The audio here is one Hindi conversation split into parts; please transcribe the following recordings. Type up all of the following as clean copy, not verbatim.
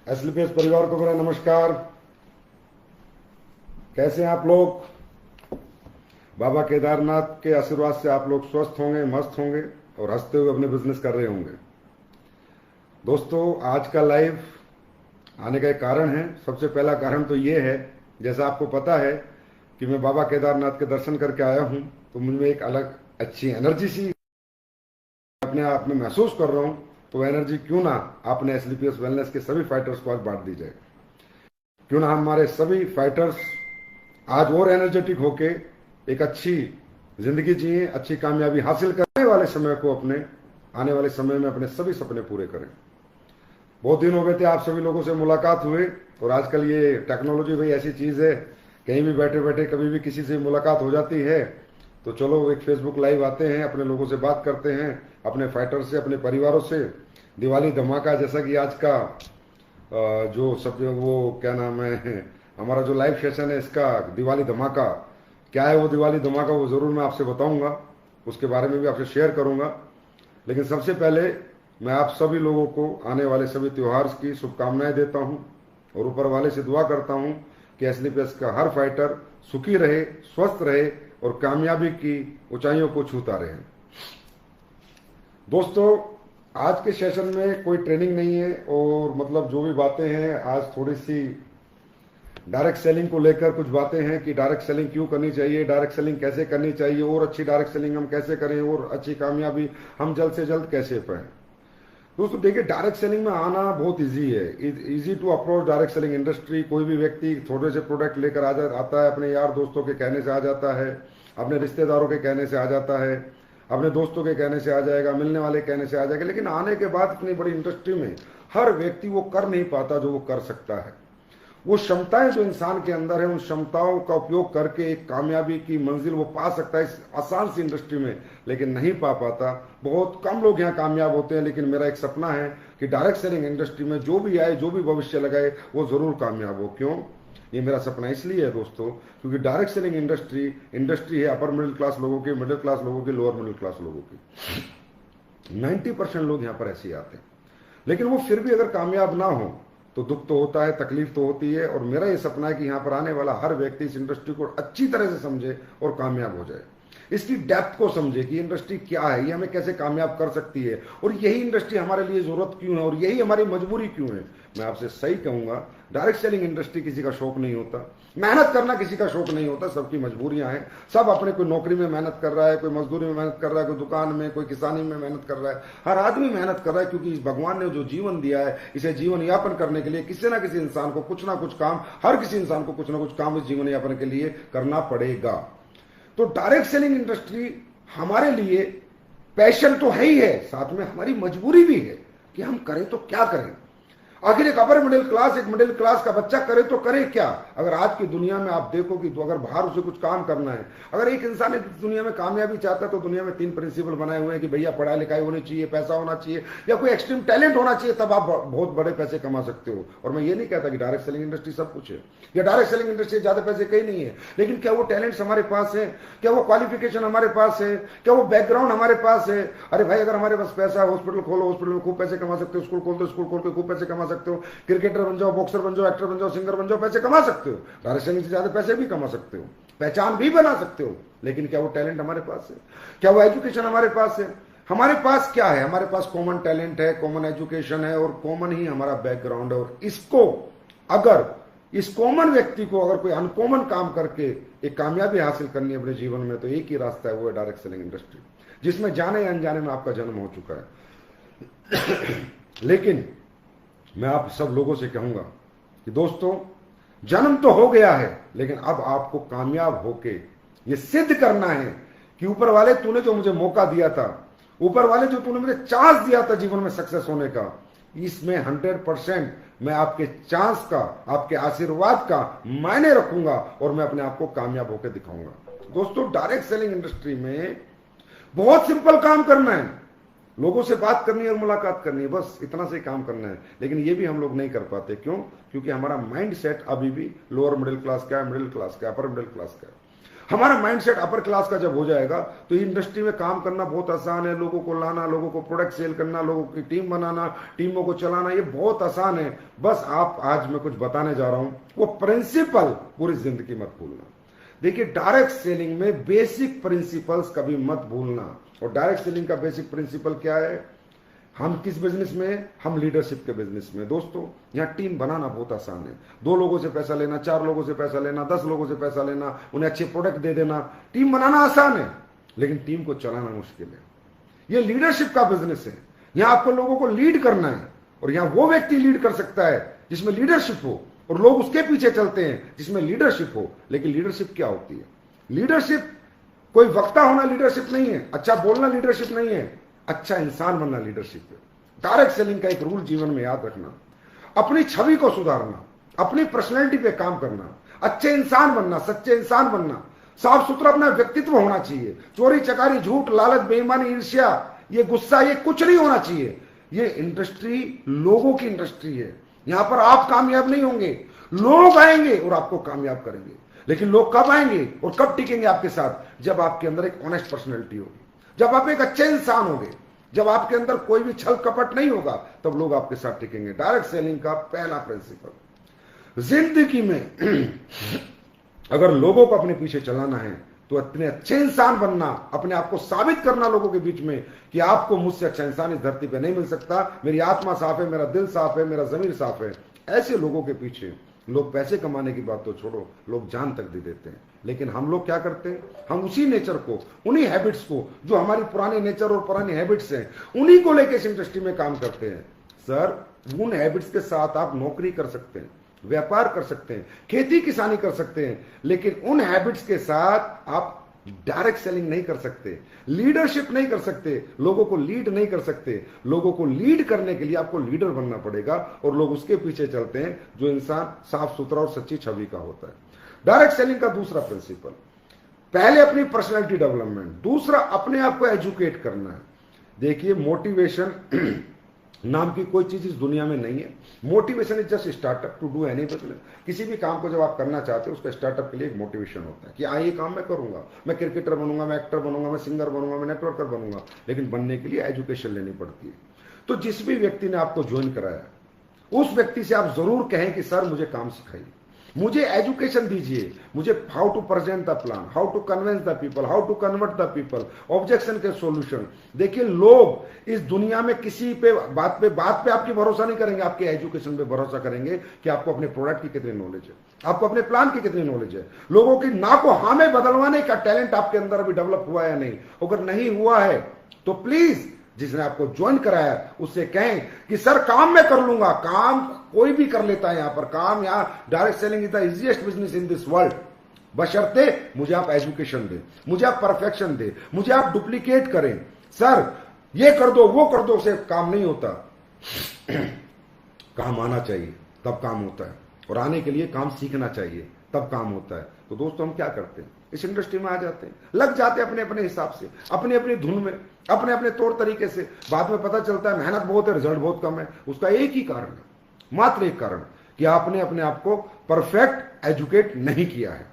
एसलीपीएस परिवार को मेरा नमस्कार। कैसे हैं आप लोग? बाबा केदारनाथ के आशीर्वाद से आप लोग स्वस्थ होंगे, मस्त होंगे और हंसते हुए अपने बिजनेस कर रहे होंगे। दोस्तों, आज का लाइव आने का एक कारण है। सबसे पहला कारण तो ये है, जैसा आपको पता है कि मैं बाबा केदारनाथ के दर्शन करके आया हूं, तो मुझमें एक अलग अच्छी एनर्जी सी अपने आप में महसूस कर रहा हूं। तो एनर्जी क्यों ना आपने एसलीपीएस वेलनेस के सभी फाइटर्स को आज बांट दी जाए। क्यों ना हमारे सभी फाइटर्स आज और एनर्जेटिक होके एक अच्छी जिंदगी जिए, अच्छी कामयाबी हासिल करने वाले समय को अपने आने वाले समय में अपने सभी सपने पूरे करें। बहुत दिन हो गए थे, आप सभी लोगों से मुलाकात हुए, और आजकल ये टेक्नोलॉजी भाई ऐसी चीज है, कहीं भी बैठे बैठे कभी भी किसी से मुलाकात हो जाती है। तो चलो एक फेसबुक लाइव आते हैं, अपने लोगों से बात करते हैं, अपने फाइटर से, अपने परिवारों से। दिवाली धमाका जैसा कि आज का जो सब वो क्या नाम है, हमारा जो लाइव सेशन है इसका दिवाली धमाका क्या है, वो दिवाली धमाका वो जरूर मैं आपसे बताऊंगा, उसके बारे में भी आपसे शेयर करूंगा। लेकिन सबसे पहले मैं आप सभी लोगों को आने वाले सभी त्योहार की शुभकामनाएं देता हूं और ऊपर वाले से दुआ करता हूं कि एसलीपीएस का हर फाइटर सुखी रहे, स्वस्थ रहे और कामयाबी की ऊंचाइयों को छूता रहे। दोस्तों, आज के सेशन में कोई ट्रेनिंग नहीं है, और मतलब जो भी बातें हैं आज थोड़ी सी डायरेक्ट सेलिंग को लेकर कुछ बातें हैं कि डायरेक्ट सेलिंग क्यों करनी चाहिए, डायरेक्ट सेलिंग कैसे करनी चाहिए, और अच्छी डायरेक्ट सेलिंग हम कैसे करें, और अच्छी कामयाबी हम जल्द से जल्द कैसे पाएं। दोस्तों देखिए, डायरेक्ट सेलिंग में आना बहुत इजी है, easy to approach direct selling industry. कोई भी व्यक्ति थोड़े से प्रोडक्ट लेकर आता है, अपने यार दोस्तों के कहने से आ जाता है, अपने रिश्तेदारों के कहने से आ जाता है, अपने दोस्तों के कहने से आ जाएगा, मिलने वाले कहने से आ जाएगा। लेकिन आने के बाद इतनी बड़ी इंडस्ट्री में हर व्यक्ति वो कर नहीं पाता जो वो कर सकता है। वो क्षमताएं जो इंसान के अंदर है, उन क्षमताओं का उपयोग करके एक कामयाबी की मंजिल वो पा सकता है इस आसान सी इंडस्ट्री में, लेकिन नहीं पा पाता। बहुत कम लोग यहाँ कामयाब होते हैं। लेकिन मेरा एक सपना है कि डायरेक्ट सेलिंग इंडस्ट्री में जो भी आए, जो भी भविष्य लगाए, वो जरूर कामयाब हो। क्यों? ये मेरा सपना इसलिए है दोस्तों, क्योंकि डायरेक्ट सेलिंग इंडस्ट्री है अपर मिडिल क्लास लोगों की, मिडिल क्लास लोगों की, लोअर मिडिल क्लास लोगों की। 90% लोग यहाँ पर ऐसे ही आते हैं, लेकिन वो फिर भी अगर कामयाब ना हो तो दुख तो होता है, तकलीफ तो होती है। और मेरा ये सपना है कि यहाँ पर आने वाला हर व्यक्ति इस इंडस्ट्री को अच्छी तरह से समझे और कामयाब हो जाए, इसकी डेप्थ को समझे कि इंडस्ट्री क्या है, ये हमें कैसे कामयाब कर सकती है, और यही इंडस्ट्री हमारे लिए जरूरत क्यों है, और यही हमारी मजबूरी क्यों है। मैं आपसे सही कहूंगा, डायरेक्ट सेलिंग इंडस्ट्री किसी का शौक नहीं होता, मेहनत करना किसी का शौक नहीं होता, सबकी मजबूरियां हैं। सब अपने, कोई नौकरी में मेहनत कर रहा है, कोई मजदूरी में मेहनत कर रहा है, कोई दुकान में, कोई किसानी में मेहनत कर रहा है। हर आदमी मेहनत कर रहा है, क्योंकि इस भगवान ने जो जीवन दिया है, इसे जीवन यापन करने के लिए किसी ना किसी इंसान को कुछ ना कुछ काम, हर किसी इंसान को कुछ ना कुछ काम इस जीवन यापन के लिए करना पड़ेगा। तो डायरेक्ट सेलिंग इंडस्ट्री हमारे लिए पैशन तो है ही है, साथ में हमारी मजबूरी भी है कि हम करें तो क्या करें। आखिर एक अपर मिडिल क्लास, एक मिडिल क्लास का बच्चा करे तो करे क्या? अगर आज की दुनिया में आप देखो कि तो अगर बाहर उसे कुछ काम करना है, अगर एक इंसान इस दुनिया में कामयाबी चाहता है तो दुनिया में 3 प्रिंसिपल बनाए हुए हैं कि भैया पढ़ाई लिखाई होनी चाहिए, पैसा होना चाहिए, या कोई एक्सट्रीम टैलेंट होना चाहिए, तब आप बहुत बड़े पैसे कमा सकते हो। और मैं ये नहीं कहता कि डायरेक्ट सेलिंग इंडस्ट्री सब कुछ है, या डायरेक्ट सेलिंग इंडस्ट्री ज्यादा पैसे कहीं नहीं है, लेकिन क्या वो टैलेंट्स हमारे पास है, क्या वो क्वालिफिकेशन हमारे पास है, क्या वो बैकग्राउंड हमारे पास है? अरे भाई, अगर हमारे पास पैसा है, हॉस्पिटल खोलो, हॉस्पिटल में खूब पैसे कमा सकते हो, स्कूल खोल दो, स्कूल खोल के खूब पैसे कमा सकते हो, क्रिकेटर बन जाओ, बॉक्सर बन जाओ, एक्टर बन जाओ, सिंगर बन जाओ, पैसे कमा सकते हो, डायरेक्ट सेलिंग से ज्यादा पैसे भी कमा सकते हो, पहचान भी बना सकते हो। लेकिन क्या वो टैलेंट हमारे पास है? क्या वो एजुकेशन हमारे पास है? हमारे पास क्या है? हमारे पास कॉमन टैलेंट है, कॉमन एजुकेशन है, और कॉमन ही हमारा बैकग्राउंड है। और इसको, अगर इस कॉमन व्यक्ति को अगर कोई अनकॉमन काम करके एक कामयाबी हासिल करनी है अपने जीवन में, तो एक ही रास्ता है, वो है डायरेक्ट सेलिंग इंडस्ट्री, जिसमें जाने या अनजाने में आपका जन्म हो चुका है। लेकिन मैं आप सब लोगों से कहूंगा कि दोस्तों, जन्म तो हो गया है, लेकिन अब आपको कामयाब होके ये सिद्ध करना है कि ऊपर वाले, तूने जो मुझे मौका दिया था, ऊपर वाले जो तूने मुझे चांस दिया था जीवन में सक्सेस होने का, इसमें 100% मैं आपके चांस का, आपके आशीर्वाद का मायने रखूंगा, और मैं अपने आप को कामयाब होकर दिखाऊंगा। दोस्तों, डायरेक्ट सेलिंग इंडस्ट्री में बहुत सिंपल काम करना है, लोगों से बात करनी है और मुलाकात करनी है, बस इतना से काम करना है। लेकिन ये भी हम लोग नहीं कर पाते। क्यों? क्योंकि हमारा माइंड सेट अभी भी लोअर मिडिल क्लास का है, मिडिल क्लास का, अपर मिडिल क्लास का है। हमारा माइंडसेट अपर क्लास का जब हो जाएगा तो इंडस्ट्री में काम करना बहुत आसान है। लोगों को लाना, लोगों को प्रोडक्ट सेल करना, लोगों की टीम बनाना, टीमों को चलाना, ये बहुत आसान है। बस आप आज मैं कुछ बताने जा रहा हूं, वो प्रिंसिपल पूरी जिंदगी मत भूलना। देखिए, डायरेक्ट सेलिंग में बेसिक प्रिंसिपल्स कभी मत भूलना। और डायरेक्ट सेलिंग का बेसिक प्रिंसिपल क्या है? हम किस बिजनेस में हैं? हम लीडरशिप के बिजनेस में। दोस्तों, यहाँ टीम बनाना बहुत आसान है। 2 लोगों से पैसा लेना, 4 लोगों से पैसा लेना, 10 लोगों से पैसा लेना, उन्हें अच्छे प्रोडक्ट दे देना, टीम बनाना आसान है, लेकिन टीम को चलाना मुश्किल है। ये लीडरशिप का बिजनेस है। यहाँ आपको लोगों को लीड करना है, और यहाँ वो व्यक्ति लीड कर सकता है जिसमें लीडरशिप हो, और लोग उसके पीछे चलते हैं जिसमें लीडरशिप हो। लेकिन लीडरशिप क्या होती है? लीडरशिप कोई वक्ता होना लीडरशिप नहीं है, अच्छा बोलना लीडरशिप नहीं है, अच्छा इंसान बनना लीडरशिप है। डायरेक्ट सेलिंग का एक रूल जीवन में याद रखना, अपनी छवि को सुधारना, अपनी पर्सनैलिटी पे काम करना, अच्छे इंसान बनना, सच्चे इंसान बनना, साफ सुथरा अपना व्यक्तित्व होना चाहिए। चोरी चकारी, झूठ, लालच, बेईमानी, ईर्ष्या, ये गुस्सा, ये कुछ नहीं होना चाहिए। ये इंडस्ट्री लोगों की इंडस्ट्री है। यहां पर आप कामयाब नहीं होंगे, लोग आएंगे और आपको कामयाब करेंगे। लेकिन लोग कब आएंगे और कब टिकेंगे आपके साथ? जब आपके अंदर एक ऑनेस्ट पर्सनैलिटी होगी, जब आप एक अच्छे इंसान होंगे, जब आपके अंदर कोई भी छल कपट नहीं होगा, तब लोग आपके साथ टिकेंगे। डायरेक्ट सेलिंग का पहला प्रिंसिपल, जिंदगी में अगर लोगों को अपने पीछे चलाना है तो इतने अच्छे इंसान बनना, अपने आप को साबित करना लोगों के बीच में कि आपको मुझसे अच्छा इंसान इस धरती पे नहीं मिल सकता, मेरी आत्मा साफ है, मेरा दिल साफ है, मेरा जमीर साफ है। ऐसे लोगों के पीछे लोग पैसे कमाने की बात तो छोड़ो, लोग जान तक दे देते हैं। लेकिन हम लोग क्या करते हैं? हम उसी नेचर को, उन्हीं हैबिट्स को, जो हमारी पुराने नेचर और पुरानी हैबिट्स हैं, उन्हीं को लेकर इस इंडस्ट्री में काम करते हैं। सर, उन हैबिट्स के साथ आप नौकरी कर सकते हैं, व्यापार कर सकते हैं, खेती किसानी कर सकते हैं, लेकिन उन हैबिट्स के साथ आप डायरेक्ट सेलिंग नहीं कर सकते, लीडरशिप नहीं कर सकते, लोगों को लीड नहीं कर सकते। लोगों को लीड करने के लिए आपको लीडर बनना पड़ेगा, और लोग उसके पीछे चलते हैं जो इंसान साफ सुथरा और सच्ची छवि का होता है। डायरेक्ट सेलिंग का दूसरा प्रिंसिपल, पहले अपनी पर्सनैलिटी डेवलपमेंट, दूसरा अपने आप को एजुकेट करना है। देखिए, मोटिवेशन नाम की कोई चीज इस दुनिया में नहीं है। Motivation is just startup to do any business. किसी भी काम को जब आप करना चाहते हो, उसका स्टार्टअप के लिए एक मोटिवेशन होता है कि हाँ, ये काम मैं करूंगा, मैं क्रिकेटर बनूंगा, मैं एक्टर बनूंगा, मैं सिंगर बनूंगा, मैं नेटवर्कर बनूंगा। लेकिन बनने के लिए एजुकेशन लेनी पड़ती है। तो जिस भी व्यक्ति ने आपको ज्वाइन कराया, उस व्यक्ति से आप जरूर कहें कि सर, मुझे काम सिखाइए, मुझे एजुकेशन दीजिए, मुझे how to present the plan, how to convince the people, how to convert the people, objection के सॉल्यूशन। देखिए, लोग इस दुनिया में किसी पे बात पे आपकी भरोसा नहीं करेंगे, आपके एजुकेशन पे भरोसा करेंगे कि आपको अपने प्रोडक्ट की कितनी नॉलेज है, आपको अपने प्लान की कितनी नॉलेज है। लोगों की ना को हाँ में बदलवाने का टैलेंट आपके अंदर अभी डेवलप हुआ है या नहीं। अगर नहीं हुआ है तो प्लीज जिसने आपको ज्वाइन कराया उससे कहें कि सर, काम मैं कर लूंगा। काम कोई भी कर लेता है यहां पर काम। यहां direct selling is the easiest business in this world, बशर्ते मुझे आप एजुकेशन दे, मुझे आप परफेक्शन दे, मुझे आप डुप्लीकेट करें। सर, ये कर दो, वो कर दो, से काम नहीं होता। काम आना चाहिए, तब काम होता है, और आने के लिए काम सीखना चाहिए, तब काम होता है। तो दोस्तों, हम क्या करते हैं? इस इंडस्ट्री में आ जाते हैं, लग जाते हैं अपने अपने हिसाब से, अपनी अपनी धुन में, अपने अपने तौर तरीके से। बाद में पता चलता है मेहनत बहुत है, रिजल्ट बहुत कम है। उसका एक ही कारण है, मात्र एक कारण, कि आपने अपने आप को परफेक्ट एजुकेट नहीं किया है,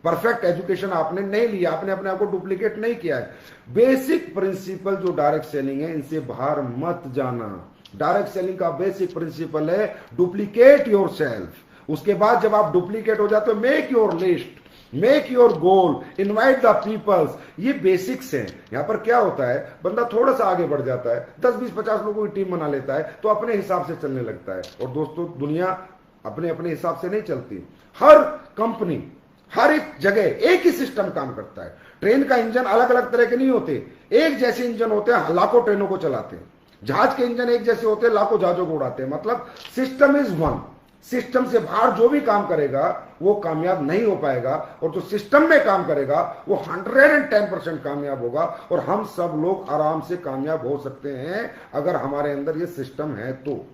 परफेक्ट एजुकेशन आपने नहीं लिया, आपने अपने आप को डुप्लीकेट नहीं किया है। बेसिक प्रिंसिपल जो डायरेक्ट सेलिंग है, इनसे बाहर मत जाना। डायरेक्ट सेलिंग का बेसिक प्रिंसिपल है डुप्लीकेट योर सेल्फ। उसके बाद जब आप डुप्लीकेट हो जाते हो, make your list, make your goal, invite the peoples. ये बेसिक्स हैं। यहां पर क्या होता है, बंदा थोड़ा सा आगे बढ़ जाता है, 10 20 50 लोगों की टीम बना लेता है, तो अपने हिसाब से चलने लगता है। और दोस्तों, दुनिया अपने अपने हिसाब से नहीं चलती। हर कंपनी, हर एक जगह एक ही सिस्टम काम करता है। ट्रेन का इंजन अलग अलग तरह के नहीं होते, एक जैसे इंजन होते हैं, लाखों ट्रेनों को चलाते हैं। जहाज के इंजन एक जैसे होते हैं, लाखों जहाजों को उड़ाते हैं। मतलब सिस्टम इज वन। सिस्टम से बाहर जो भी काम करेगा वो कामयाब नहीं हो पाएगा, और जो सिस्टम में काम करेगा वो 110% कामयाब होगा। और हम सब लोग आराम से कामयाब हो सकते हैं अगर हमारे अंदर ये सिस्टम है तो,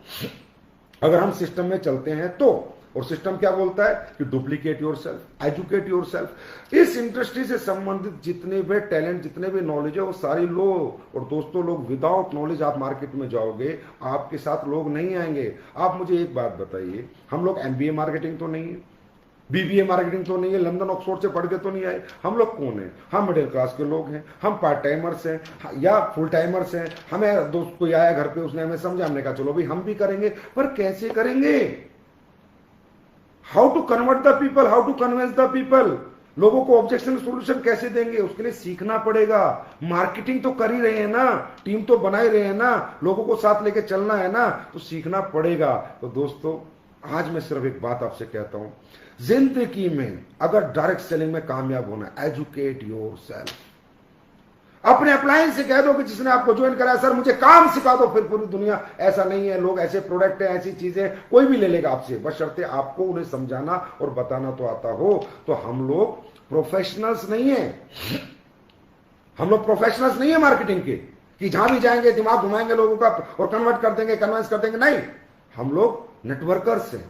अगर हम सिस्टम में चलते हैं तो। और सिस्टम क्या बोलता है कि duplicate your self, educate your self. इस इंडस्ट्री से संबंधित जितने भी टैलेंट, जितने भी नॉलेज है, वो सारी लो। और दोस्तों, लोग विदाउट नॉलेज आप मार्केट में जाओगे, आपके साथ लोग नहीं आएंगे। आप मुझे एक बात बताइए, हम लोग एमबीए मार्केटिंग तो नहीं है, बीबीए मार्केटिंग तो नहीं है, लंदन ऑक्सफोर्ड से पढ़ के तो नहीं आए। हम लोग कौन हैं? हम मिडिल क्लास के लोग हैं, हम पार्ट टाइमर्स हैं या फुल टाइमर्स हैं। हमें दोस्त कोई आया घर पे, उसने हमें समझा, हमने कहा चलो भाई हम भी करेंगे, पर कैसे करेंगे? How to convert the people, how to convince the people, लोगों को ऑब्जेक्शन सोल्यूशन कैसे देंगे? उसके लिए सीखना पड़ेगा। मार्केटिंग तो कर ही रहे हैं ना, टीम तो बना ही रहे हैं ना, लोगों को साथ लेके चलना है ना, तो सीखना पड़ेगा। तो दोस्तों आज मैं सिर्फ एक बात आपसे कहता हूं, जिंदगी में अगर डायरेक्ट सेलिंग में कामयाब होना, एजुकेट योरसेल्फ। अपने अप्लायंस से कह दो कि जिसने आपको ज्वाइन कराया, सर मुझे काम सिखा दो, फिर पूरी दुनिया। ऐसा नहीं है, लोग ऐसे प्रोडक्ट है, ऐसी चीजें कोई भी ले लेगा आपसे, बशर्ते आपको उन्हें समझाना और बताना तो आता हो। तो हम लोग प्रोफेशनल्स नहीं है, हम लोग प्रोफेशनल्स नहीं है मार्केटिंग के, कि जहां भी जाएंगे दिमाग घुमाएंगे लोगों का और कन्वर्ट कर देंगे, कन्विंस कर देंगे। नहीं, हम लोग नेटवर्कर्स हैं।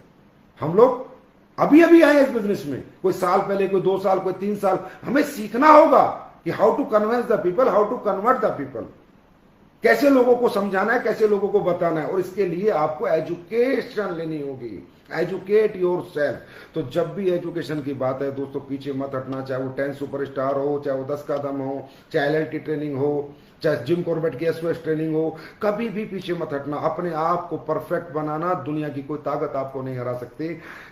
हम लोग अभी अभी आए इस बिजनेस में, कोई साल पहले, कोई 2 साल, कोई 3 साल। हमें सीखना होगा कि how to convince the people, how to convert the people, कैसे लोगों को समझाना है, कैसे लोगों को बताना है। और इसके लिए आपको एजुकेशन लेनी होगी, एजुकेट योरसेल्फ। तो जब भी एजुकेशन की बात है दोस्तों, पीछे मत हटना। चाहे वो 10 सुपरस्टार हो, चाहे वो 10 कदम हो, चाहे एलएलटी ट्रेनिंग हो, चाहे जिम कॉर्बेट की एसओएस ट्रेनिंग हो, कभी भी पीछे मत हटना। अपने आप को परफेक्ट बनाना, दुनिया की कोई ताकत आपको नहीं हरा सकती।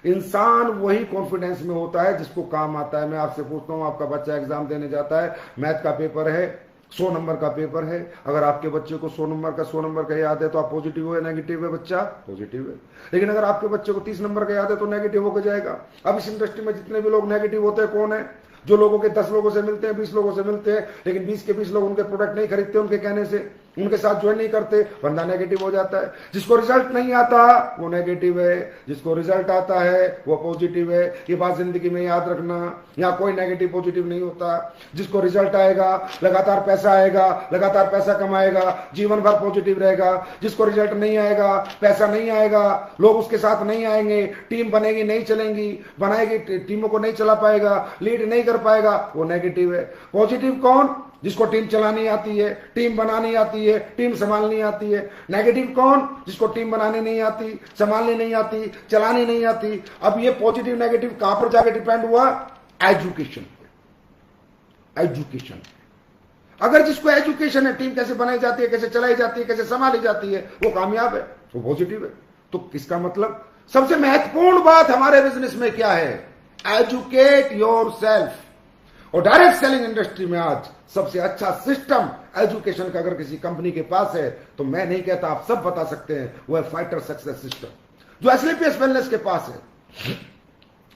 इंसान वही कॉन्फिडेंस में होता है जिसको काम आता है। मैं आपसे पूछता हूं, आपका बच्चा एग्जाम देने जाता है, मैथ का पेपर है, 100 नंबर का पेपर है। अगर आपके बच्चे को 100 नंबर का याद है तो आप पॉजिटिव हो या नेगेटिव है? बच्चा पॉजिटिव है। लेकिन अगर आपके बच्चे को 30 नंबर का याद है तो नेगेटिव होकर जाएगा। अब इस इंडस्ट्री में जितने भी लोग नेगेटिव होते हैं, कौन है? जो लोगों के 10 लोगों से मिलते हैं, 20 लोगों से मिलते हैं, लेकिन 20 के 20 लोग उनके प्रोडक्ट नहीं खरीदते उनके कहने से, उनके साथ ज्वाइन नहीं करते, बंदा नेगेटिव हो जाता है। जिसको रिजल्ट नहीं आता वो नेगेटिव है, जिसको रिजल्ट आता है वो पॉजिटिव है। ये बात जिंदगी में याद रखना, यहाँ कोई नेगेटिव पॉजिटिव नहीं होता। जिसको रिजल्ट आएगा, लगातार पैसा आएगा, लगातार पैसा कमाएगा, जीवन भर पॉजिटिव रहेगा। जिसको रिजल्ट नहीं आएगा, पैसा नहीं आएगा, लोग उसके साथ नहीं आएंगे, टीम बनेगी नहीं चलेंगी, बनाएगी टीमों को नहीं चला पाएगा, लीड नहीं कर पाएगा, वो नेगेटिव है। पॉजिटिव कौन? जिसको टीम चलानी आती है, टीम बनानी आती है, टीम संभालनी आती है। नेगेटिव कौन? जिसको टीम बनानी नहीं आती, संभालनी नहीं आती, चलानी नहीं आती। अब ये पॉजिटिव नेगेटिव कहां पर जाकर डिपेंड हुआ? एजुकेशन पे। एजुकेशन। अगर जिसको एजुकेशन है, टीम कैसे बनाई जाती है, कैसे चलाई जाती है, कैसे संभाली जाती है, वो कामयाब है, वो पॉजिटिव है। तो इसका मतलब सबसे महत्वपूर्ण बात हमारे बिजनेस में क्या है? Educate yourself. और डायरेक्ट सेलिंग इंडस्ट्री में आज सबसे अच्छा सिस्टम एजुकेशन का अगर किसी कंपनी के पास है तो मैं नहीं कहता, आप सब बता सकते हैं, वो है फाइटर सक्सेस सिस्टम, जो एसलीपीएस वेलनेस के पास है,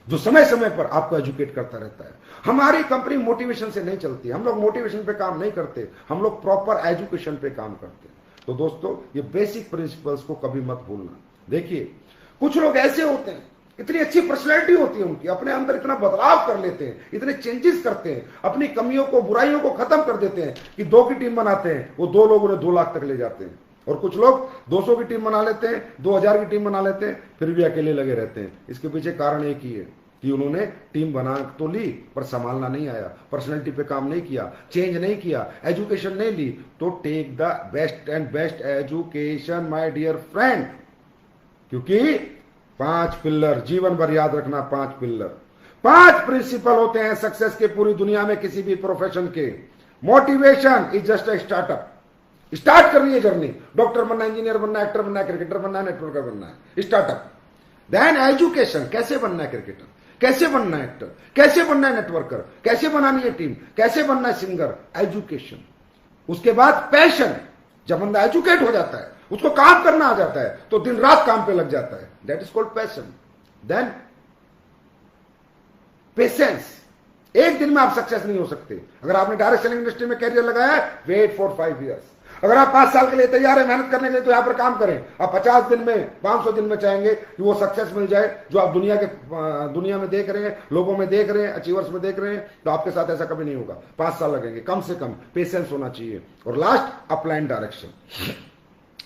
जो समय समय पर आपको एजुकेट करता रहता है। हमारी कंपनी मोटिवेशन से नहीं चलती, हम लोग मोटिवेशन पे काम नहीं करते, हम लोग प्रॉपर एजुकेशन पे काम करते हैं। तो दोस्तों ये बेसिक प्रिंसिपल्स को कभी मत भूलना। देखिए कुछ लोग ऐसे होते हैं, इतनी अच्छी पर्सनैलिटी होती है उनकी, अपने अंदर इतना बदलाव कर लेते हैं, इतने चेंजेस करते हैं, अपनी कमियों को, बुराइयों को खत्म कर देते हैं कि 2 की टीम बनाते हैं, वो 2 लोग उन्हें 2 लाख तक ले जाते हैं। और कुछ लोग 200 की टीम बना लेते हैं, 2000 की टीम बना लेते हैं, फिर भी अकेले लगे रहते हैं। इसके पीछे कारण एक ही है कि उन्होंने टीम बना तो ली पर संभालना नहीं आया, पर्सनैलिटी पे काम नहीं किया, चेंज नहीं किया, एजुकेशन नहीं ली। तो take the best and best education my dear friend, क्योंकि 5 पिलर जीवन भर याद रखना। 5 पिलर, 5 प्रिंसिपल होते हैं सक्सेस के पूरी दुनिया में किसी भी प्रोफेशन के। Motivation is just a startup, start करनी है जर्नी। डॉक्टर बनना, इंजीनियर बनना, एक्टर बनना, क्रिकेटर बनना, नेटवर्कर बनना है, स्टार्टअप। देन एजुकेशन, कैसे बनना है क्रिकेटर, कैसे बनना है एक्टर, कैसे बनना है नेटवर्कर, कैसे बनानी है टीम, कैसे बनना है सिंगर, एजुकेशन। उसके बाद पैशन, जब बंदा एजुकेट हो जाता है, उसको काम करना आ जाता है, तो दिन रात काम पे लग जाता है, that is called passion. Then patience, एक दिन में आप सक्सेस नहीं हो सकते। अगर आपने डायरेक्ट सेलिंग इंडस्ट्री में कैरियर लगाया है, वेट फॉर 5 इयर्स। अगर आप 5 साल के लिए तैयार है मेहनत करने के लिए, तो यहां पर काम करें। आप 50 दिन में, 500 दिन में चाहेंगे कि वो सक्सेस मिल जाए जो आप दुनिया में देख रहे हैं, लोगों में देख रहे हैं, अचीवर्स में देख रहे हैं, तो आपके साथ ऐसा कभी नहीं होगा। 5 साल लगेंगे कम से कम। पेशेंस होना चाहिए। और लास्ट, अप्लाइड डायरेक्शन,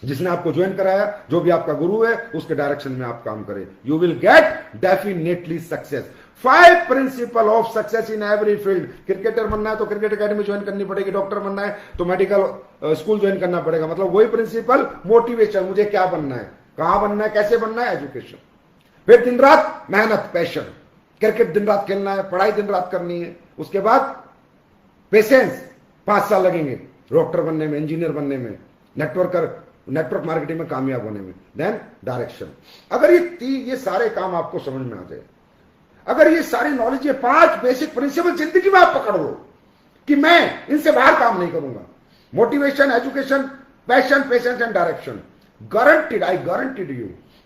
जिसने आपको ज्वाइन कराया, जो भी आपका गुरु है, उसके डायरेक्शन में आप काम करें, you will get definitely success. 5 principle of success in every field. Cricketer बनना है तो क्रिकेट एकेडमी ज्वाइन करनी पड़ेगी, डॉक्टर बनना है तो मेडिकल स्कूल ज्वाइन करना पड़ेगा। मतलब वही प्रिंसिपल, मोटिवेशन, मुझे क्या बनना है, कहां बनना है, कैसे बनना है, एजुकेशन। फिर दिन रात मेहनत, पैशन। क्रिकेट दिन रात खेलना है, पढ़ाई दिन रात करनी है, उसके बाद पेशेंस, 5 साल लगेंगे डॉक्टर बनने में, इंजीनियर बनने में, नेटवर्क मार्केटिंग में कामयाब होने में, देन डायरेक्शन। अगर ये सारे काम आपको समझ में आ जाए, अगर ये सारी नॉलेज, ये 5 बेसिक प्रिंसिपल जिंदगी में आप पकड़ लो कि मैं इनसे बाहर काम नहीं करूंगा, motivation, education, passion, patience and direction, guaranteed, I guaranteed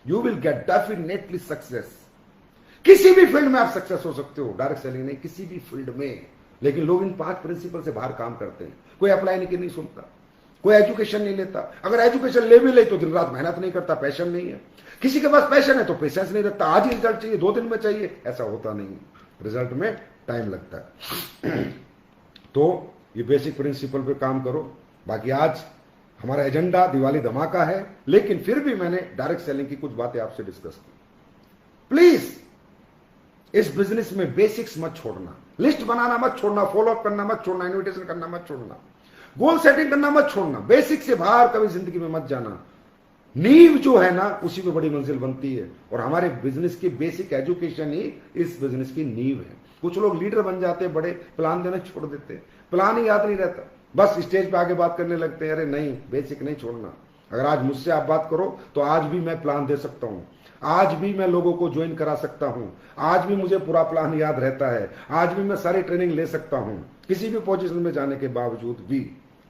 you will get definitely success. किसी भी फील्ड में आप सक्सेस हो सकते हो, डायरेक्ट सेलिंग नहीं, किसी भी फील्ड में। लेकिन लोग इन 5 प्रिंसिपल से बाहर काम करते हैं। कोई अप्लाई नहीं सुनता, कोई एजुकेशन नहीं लेता, अगर एजुकेशन ले भी ले तो दिन रात मेहनत नहीं करता, पैशन नहीं है। किसी के पास पैशन है तो पेशेंस नहीं रखता, आज ही रिजल्ट चाहिए, 2 दिन में चाहिए, ऐसा होता नहीं, रिजल्ट में टाइम लगता है। तो ये बेसिक प्रिंसिपल पे काम करो। बाकी आज हमारा एजेंडा दिवाली धमाका है, लेकिन फिर भी मैंने डायरेक्ट सेलिंग की कुछ बातें आपसे डिस्कस की। प्लीज इस बिजनेस में बेसिक्स मत छोड़ना, लिस्ट बनाना मत छोड़ना, फॉलो अप करना मत छोड़ना, इन्विटेशन करना मत छोड़ना, गोल सेटिंग करना मत छोड़ना, बेसिक से बाहर कभी जिंदगी में मत जाना। नींव जो है ना, उसी में बड़ी मंजिल बनती है, और हमारे बिजनेस की बेसिक एजुकेशन ही इस बिजनेस की नींव है। कुछ लोग लीडर बन जाते हैं, बड़े प्लान देना छोड़ देते हैं, प्लान ही याद नहीं रहता, बस स्टेज पे आके बात करने लगते हैं। अरे नहीं, बेसिक नहीं छोड़ना। अगर आज मुझसे आप बात करो तो आज भी मैं प्लान दे सकता हूं, आज भी मैं लोगों को ज्वाइन करा सकता हूं, आज भी मुझे पूरा प्लान याद रहता है, आज भी मैं सारी ट्रेनिंग ले सकता हूं, किसी भी पोजीशन में जाने के बावजूद भी।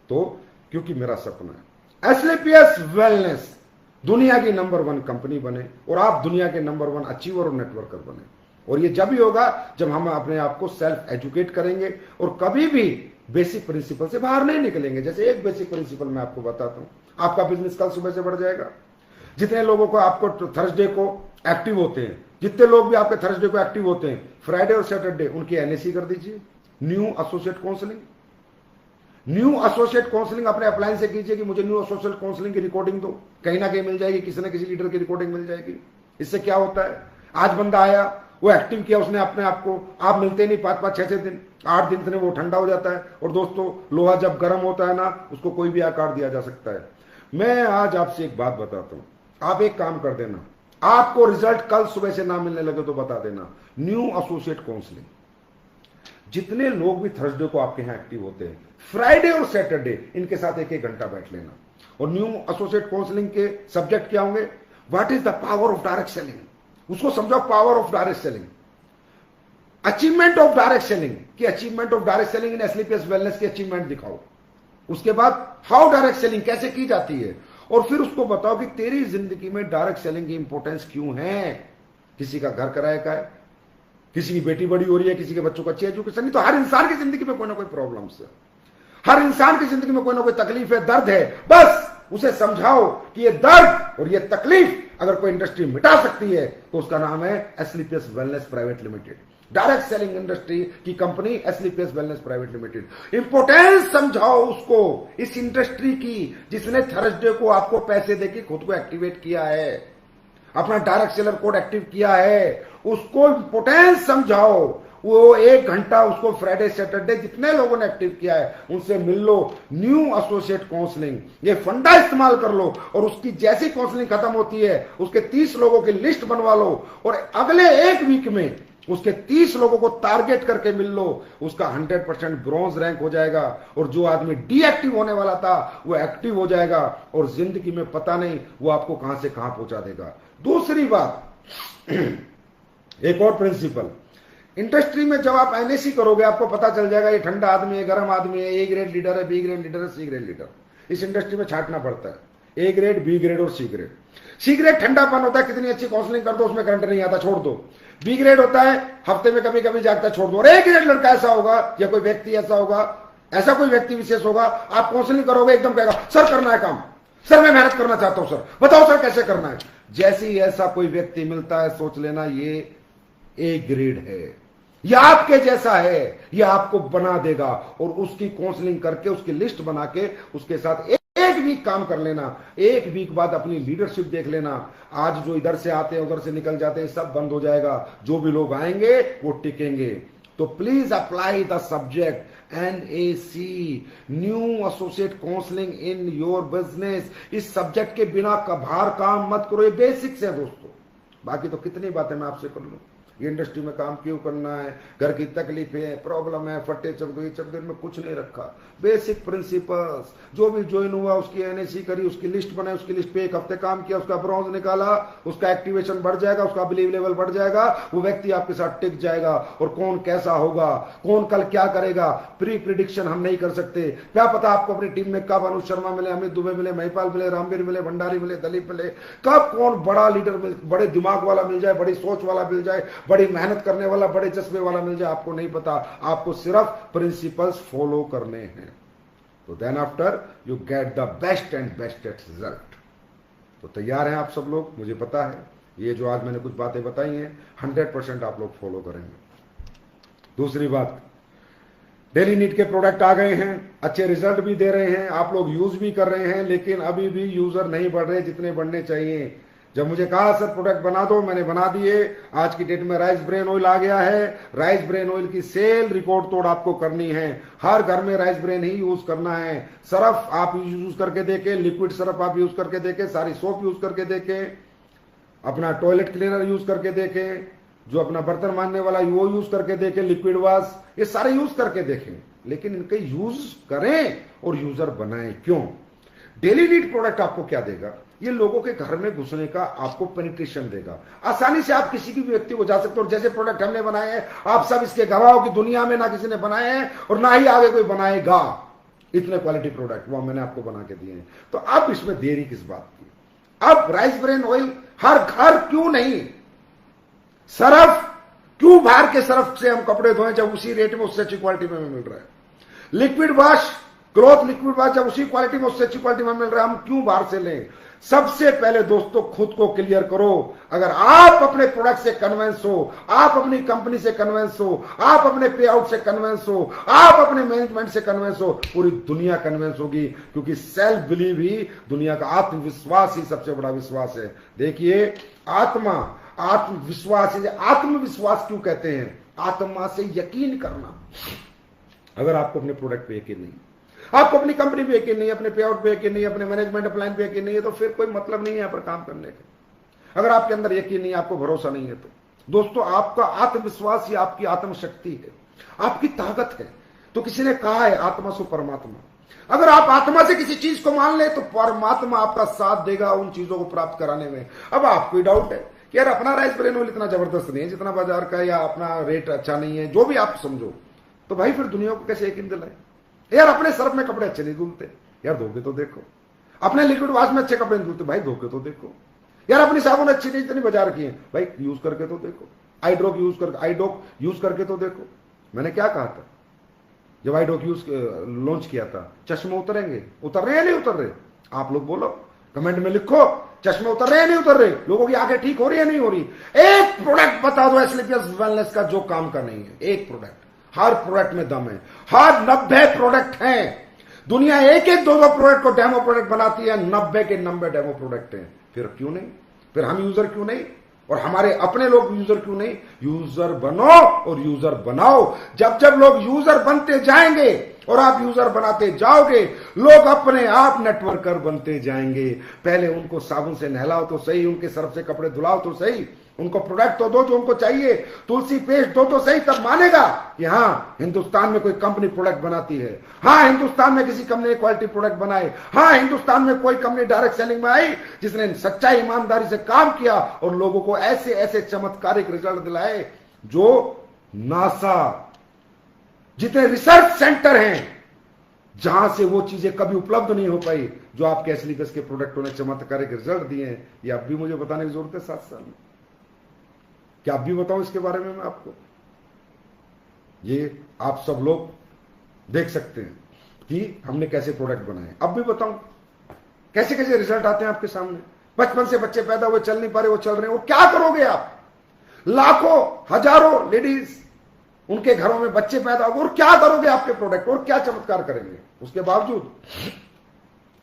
तो क्योंकि मेरा सपना है एसलीपीएस वेलनेस दुनिया की नंबर 1 कंपनी बने, और आप दुनिया के नंबर 1 अचीवर और नेटवर्कर बने। और ये जब ही होगा जब हम अपने आप को सेल्फ एजुकेट करेंगे और कभी भी बेसिक प्रिंसिपल से बाहर नहीं निकलेंगे। जैसे एक बेसिक प्रिंसिपल मैं आपको बताता हूं, आपका बिजनेस कल सुबह से बढ़ जाएगा। जितने लोगों को आपको थर्सडे को एक्टिव होते हैं, जितने लोग भी आपके थर्सडे को एक्टिव होते हैं, फ्राइडे और सैटरडे उनकी एनएसी कर दीजिए, new associate counselling. New associate counselling अपने अप्लायंस से कीजिए कि मुझे न्यू एसोसिएट काउंसलिंग की रिकॉर्डिंग दो, कहीं ना कहीं मिल जाएगी, किसी न किसी लीडर की रिकॉर्डिंग मिल जाएगी। इससे क्या होता है, आज बंदा आया, वो एक्टिव किया उसने अपने आप को, आप मिलते नहीं 5-5, 6-6 दिन, 8 दिन से वो ठंडा हो जाता है। और दोस्तों, लोहा जब गर्म होता है ना, उसको कोई भी आकार दिया जा सकता है। मैं आज आपसे एक बात बताता हूं, आप एक काम कर देना, आपको रिजल्ट कल सुबह से ना मिलने लगे तो बता देना, न्यू एसोसिएट काउंसलिंग। जितने लोग भी थर्सडे को आपके यहां एक्टिव होते हैं, फ्राइडे और सैटरडे इनके साथ 1-1 घंटा बैठ लेना। और न्यू एसोसिएट काउंसलिंग के सब्जेक्ट क्या होंगे, what is the power of direct selling, उसको समझो, power of direct selling, achievement of direct selling की, achievement of direct selling in SLPS wellness की अचीवमेंट दिखाओ। उसके बाद हाउ डायरेक्ट सेलिंग कैसे की जाती है, और फिर उसको बताओ कि तेरी जिंदगी में डायरेक्ट सेलिंग की इंपॉर्टेंस क्यों है। किसी का घर किराए का है, किसी की बेटी बड़ी हो रही है, किसी के बच्चों को अच्छी एजुकेशन नहीं, तो हर इंसान की जिंदगी में कोई ना कोई प्रॉब्लम्स है, हर इंसान की जिंदगी में कोई ना कोई तकलीफ है, दर्द है। बस उसे समझाओ कि ये दर्द और ये तकलीफ अगर कोई इंडस्ट्री मिटा सकती है तो उसका नाम है SLPS wellness private limited, direct selling industry की company SLPS wellness private limited. Importance समझाओ उसको, इस इंडस्ट्री की, जिसने थर्सडे को आपको पैसे देके खुद को एक्टिवेट किया है, अपना डायरेक्ट सेलर कोड एक्टिव किया है, उसको इंपोर्टेंस समझाओ। वो 1 घंटा उसको फ्राइडे सैटरडे जितने लोगों ने एक्टिव किया है उनसे मिल लो, न्यू एसोसिएट काउंसलिंग, ये फंडा इस्तेमाल कर लो। और उसकी जैसी काउंसलिंग खत्म होती है उसके 30 लोगों की लिस्ट बनवा लो, और अगले 1 वीक में उसके 30 लोगों को टारगेट करके मिल लो। उसका 100% ब्रॉन्ज रैंक हो जाएगा, और जो आदमी डीएक्टिव होने वाला था वो एक्टिव हो जाएगा, और जिंदगी में पता नहीं वो आपको कहां से कहां पहुंचा देगा। दूसरी बात, एक और प्रिंसिपल, इंडस्ट्री में जब आप एनएसी करोगे आपको पता चल जाएगा ये ठंडा आदमी है, गर्म आदमी है, ए ग्रेड लीडर है, बी ग्रेड लीडर है, सी ग्रेड लीडर। इस इंडस्ट्री में छांटना पड़ता है, ए ग्रेड, बी ग्रेड और सी ग्रेड। सी ग्रेड ठंडापन होता है, कितनी अच्छी काउंसलिंग कर दो उसमें करंट नहीं आता, छोड़ दो। बी ग्रेड होता है हफ्ते में कभी कभी जागता, छोड़ दो। और ए ग्रेड लड़का ऐसा होगा या कोई व्यक्ति ऐसा होगा, ऐसा कोई व्यक्ति विशेष होगा, आप काउंसलिंग करोगे एकदम कहेगा सर करना है काम, सर मैं मेहनत करना चाहता हूं, सर बताओ सर कैसे करना है। जैसे ही ऐसा कोई व्यक्ति मिलता है सोच लेना ये ए ग्रेड है, यह आपके जैसा है, यह आपको बना देगा। और उसकी काउंसलिंग करके उसकी लिस्ट बना के उसके साथ 1 वीक काम कर लेना, 1 वीक बाद अपनी लीडरशिप देख लेना। आज जो इधर से आते हैं उधर से निकल जाते हैं सब बंद हो जाएगा, जो भी लोग आएंगे वो टिकेंगे। तो please apply the subject NAC, new associate counselling in your business. इस सब्जेक्ट के बिना बाहर काम मत करो, ये बेसिक्स है दोस्तों। बाकी तो कितनी बातें मैं आपसे कर लूं, ये इंडस्ट्री में काम क्यों करना है, घर की तकलीफें, प्रॉब्लम है, फट्टे चमके चमके में कुछ नहीं रखा। बेसिक प्रिंसिपल्स, जो भी ज्वाइन हुआ उसकी एनएसी करी, उसकी लिस्ट बनाई, उसकी लिस्ट पे 1 हफ्ते काम किया, उसका ब्राउज निकाला, उसका एक्टिवेशन बढ़ जाएगा, उसका बिलीव लेवल बढ़ जाएगा, वो व्यक्ति आपके साथ टिक जाएगा। और कौन कैसा होगा, कौन कल क्या करेगा, प्री प्रिडिक्शन हम नहीं कर सकते। क्या पता आपको अपनी टीम में कब अनुज शर्मा मिले, अमित दुबे मिले, महिपाल मिले, रामवीर मिले, भंडारी मिले, दलीप मिले, कब कौन बड़ा लीडर मिल, बड़े दिमाग वाला मिल जाए, बड़ी सोच वाला मिल जाए, बड़ी मेहनत करने वाला, बड़े जज्बे वाला मिल जाए, आपको नहीं पता। आपको सिर्फ प्रिंसिपल्स फॉलो करने हैं, तो then after you get the best and bestest result. तो तैयार हैं आप सब लोग? मुझे पता है ये जो आज मैंने कुछ बातें बताई हैं 100% आप लोग फॉलो करेंगे। दूसरी बात, डेली नीड के प्रोडक्ट आ गए हैं, अच्छे रिजल्ट भी दे रहे हैं, आप लोग यूज भी कर रहे हैं, लेकिन अभी भी यूजर नहीं बढ़ रहे जितने बढ़ने चाहिए। जब मुझे कहा सर प्रोडक्ट बना दो, मैंने बना दिए। आज की डेट में राइस ब्रेन ऑयल आ गया है। राइस ब्रेन ऑयल की सेल रिकॉर्ड तोड़ आपको करनी है। हर घर में राइस ब्रेन ही यूज करना है। सरफ आप यूज करके देखें, लिक्विड सरफ आप यूज करके देखें, सारी सोप यूज करके देखें, अपना टॉयलेट क्लीनर यूज करके देखें, जो अपना बर्तन मांजने वाला वो यूज करके देखें, लिक्विड वॉश, ये सारे यूज करके देखें, लेकिन इनके यूज करें और यूजर बनाएं। क्यों? डेली नीड प्रोडक्ट आपको क्या देगा? ये लोगों के घर में घुसने का आपको पेनिट्रेशन देगा। आसानी से आप किसी भी व्यक्ति को जा सकते हो। और जैसे प्रोडक्ट हमने बनाए हैं, आप सब इसके गवाह हो कि दुनिया में ना किसी ने बनाए हैं और ना ही आगे कोई बनाएगा। इतने क्वालिटी प्रोडक्ट वो मैंने आपको बना के दिए हैं। तो अब इसमें देरी किस बात की? अब राइस ब्रेन ऑयल हर घर क्यों नहीं? सरफ क्यों बाहर के सरफ से हम कपड़े धोएं जब उसी रेट में उससे अच्छी क्वालिटी में मिल रहा है? Liquid wash, cloth liquid wash जब उसी क्वालिटी में उससे अच्छी क्वालिटी में मिल रहा है, हम क्यों बाहर से लें? सबसे पहले दोस्तों खुद को क्लियर करो। अगर आप अपने प्रोडक्ट से कन्विंस हो, आप अपनी कंपनी से कन्विंस हो, आप अपने पे आउट से कन्विंस हो, आप अपने मैनेजमेंट से कन्विंस हो, पूरी दुनिया कन्विंस होगी। क्योंकि सेल्फ बिलीव ही दुनिया का, आत्मविश्वास ही सबसे बड़ा विश्वास है। देखिए, आत्मविश्वास, आत्मविश्वास क्यों कहते हैं? आत्मा से यकीन करना। अगर आपको अपने प्रोडक्ट पे यकीन नहीं, आपको अपनी कंपनी पे यकीन नहीं, अपने पे आउट पे यकीन नहीं, अपने मैनेजमेंट प्लान पे यकीन नहीं है, तो फिर कोई मतलब नहीं है यहां पर काम करने का। अगर आपके अंदर यकीन नहीं है, आपको भरोसा नहीं है, तो दोस्तों आपका आत्मविश्वास ही आपकी आत्मशक्ति है, आपकी ताकत है। तो किसी ने कहा है आत्मा सो परमात्मा। अगर आप आत्मा से किसी चीज को मान ले तो परमात्मा आपका साथ देगा उन चीजों को प्राप्त कराने में। अब आपको डाउट है कि यार अपना राइस ब्रेन ऑयल इतना जबरदस्त नहीं है जितना बाजार का, या अपना रेट अच्छा नहीं है, जो भी आप समझो, तो भाई फिर दुनिया को कैसे यकीन दिलाए? यार अपने सर्फ में कपड़े अच्छे नहीं धुलते, यार धो के तो देखो। अपने लिक्विड वॉश में अच्छे कपड़े नहीं धुलते, भाई धो के तो देखो। यार अपनी साबुन अच्छी नहीं इतनी बाजार की है, भाई यूज करके तो देखो। आईड्रॉप यूज करके तो देखो। मैंने क्या कहा था जब आईड्रॉप लॉन्च किया था? चश्मे उतरेंगे, उतर रहे हैं नहीं उतर रहे? आप लोग बोलो, कमेंट में लिखो, चश्मे उतर रहे हैं नहीं उतर रहे? लोगों की आंखें ठीक हो रही है नहीं हो रही? एक प्रोडक्ट बता दो एस्क्लेपियस वेलनेस का जो काम का नहीं है, एक प्रोडक्ट। हर प्रोडक्ट में दम है। हर 90 प्रोडक्ट हैं। दुनिया एक एक दो प्रोडक्ट को डेमो प्रोडक्ट बनाती है, 90 के 90 डेमो प्रोडक्ट हैं। फिर क्यों नहीं? फिर हम यूजर क्यों नहीं? और हमारे अपने लोग यूजर क्यों नहीं? यूजर बनो और यूजर बनाओ। जब जब लोग यूजर बनते जाएंगे और आप यूजर बनाते जाओगे, लोग अपने आप नेटवर्कर बनते जाएंगे। पहले उनको साबुन से नहलाओ तो सही, उनके सर्फ से कपड़े धुलाओ तो सही, उनको प्रोडक्ट तो दो जो उनको चाहिए, तुलसी पेस्ट दो तो सही, तब मानेगा कि हाँ हिंदुस्तान में कोई कंपनी प्रोडक्ट बनाती है। हाँ हिंदुस्तान में किसी कंपनी ने क्वालिटी प्रोडक्ट बनाए। हाँ हिंदुस्तान में कोई कंपनी डायरेक्ट सेलिंग में आई जिसने सच्चाई ईमानदारी से काम किया और लोगों को ऐसे ऐसे चमत्कारिक रिजल्ट दिलाए जो नासा जितने रिसर्च सेंटर हैं जहां से वो चीजें कभी उपलब्ध नहीं हो पाई, जो आपके एस्क्लेपियस के प्रोडक्टों ने चमत्कारिक रिजल्ट दिए हैं। ये अब भी मुझे बताने की जरूरत है 7 साल में? क्या अब भी बताऊं इसके बारे में मैं आपको? ये आप सब लोग देख सकते हैं कि हमने कैसे प्रोडक्ट बनाए। अब भी बताऊं कैसे कैसे रिजल्ट आते हैं आपके सामने। बचपन से बच्चे पैदा हुए, चल नहीं पा रहे, वो चल रहे हैं। वो क्या करोगे आप? लाखों हजारों लेडीज उनके घरों में बच्चे पैदा हो, और क्या करोगे आपके प्रोडक्ट? और क्या चमत्कार करेंगे? उसके बावजूद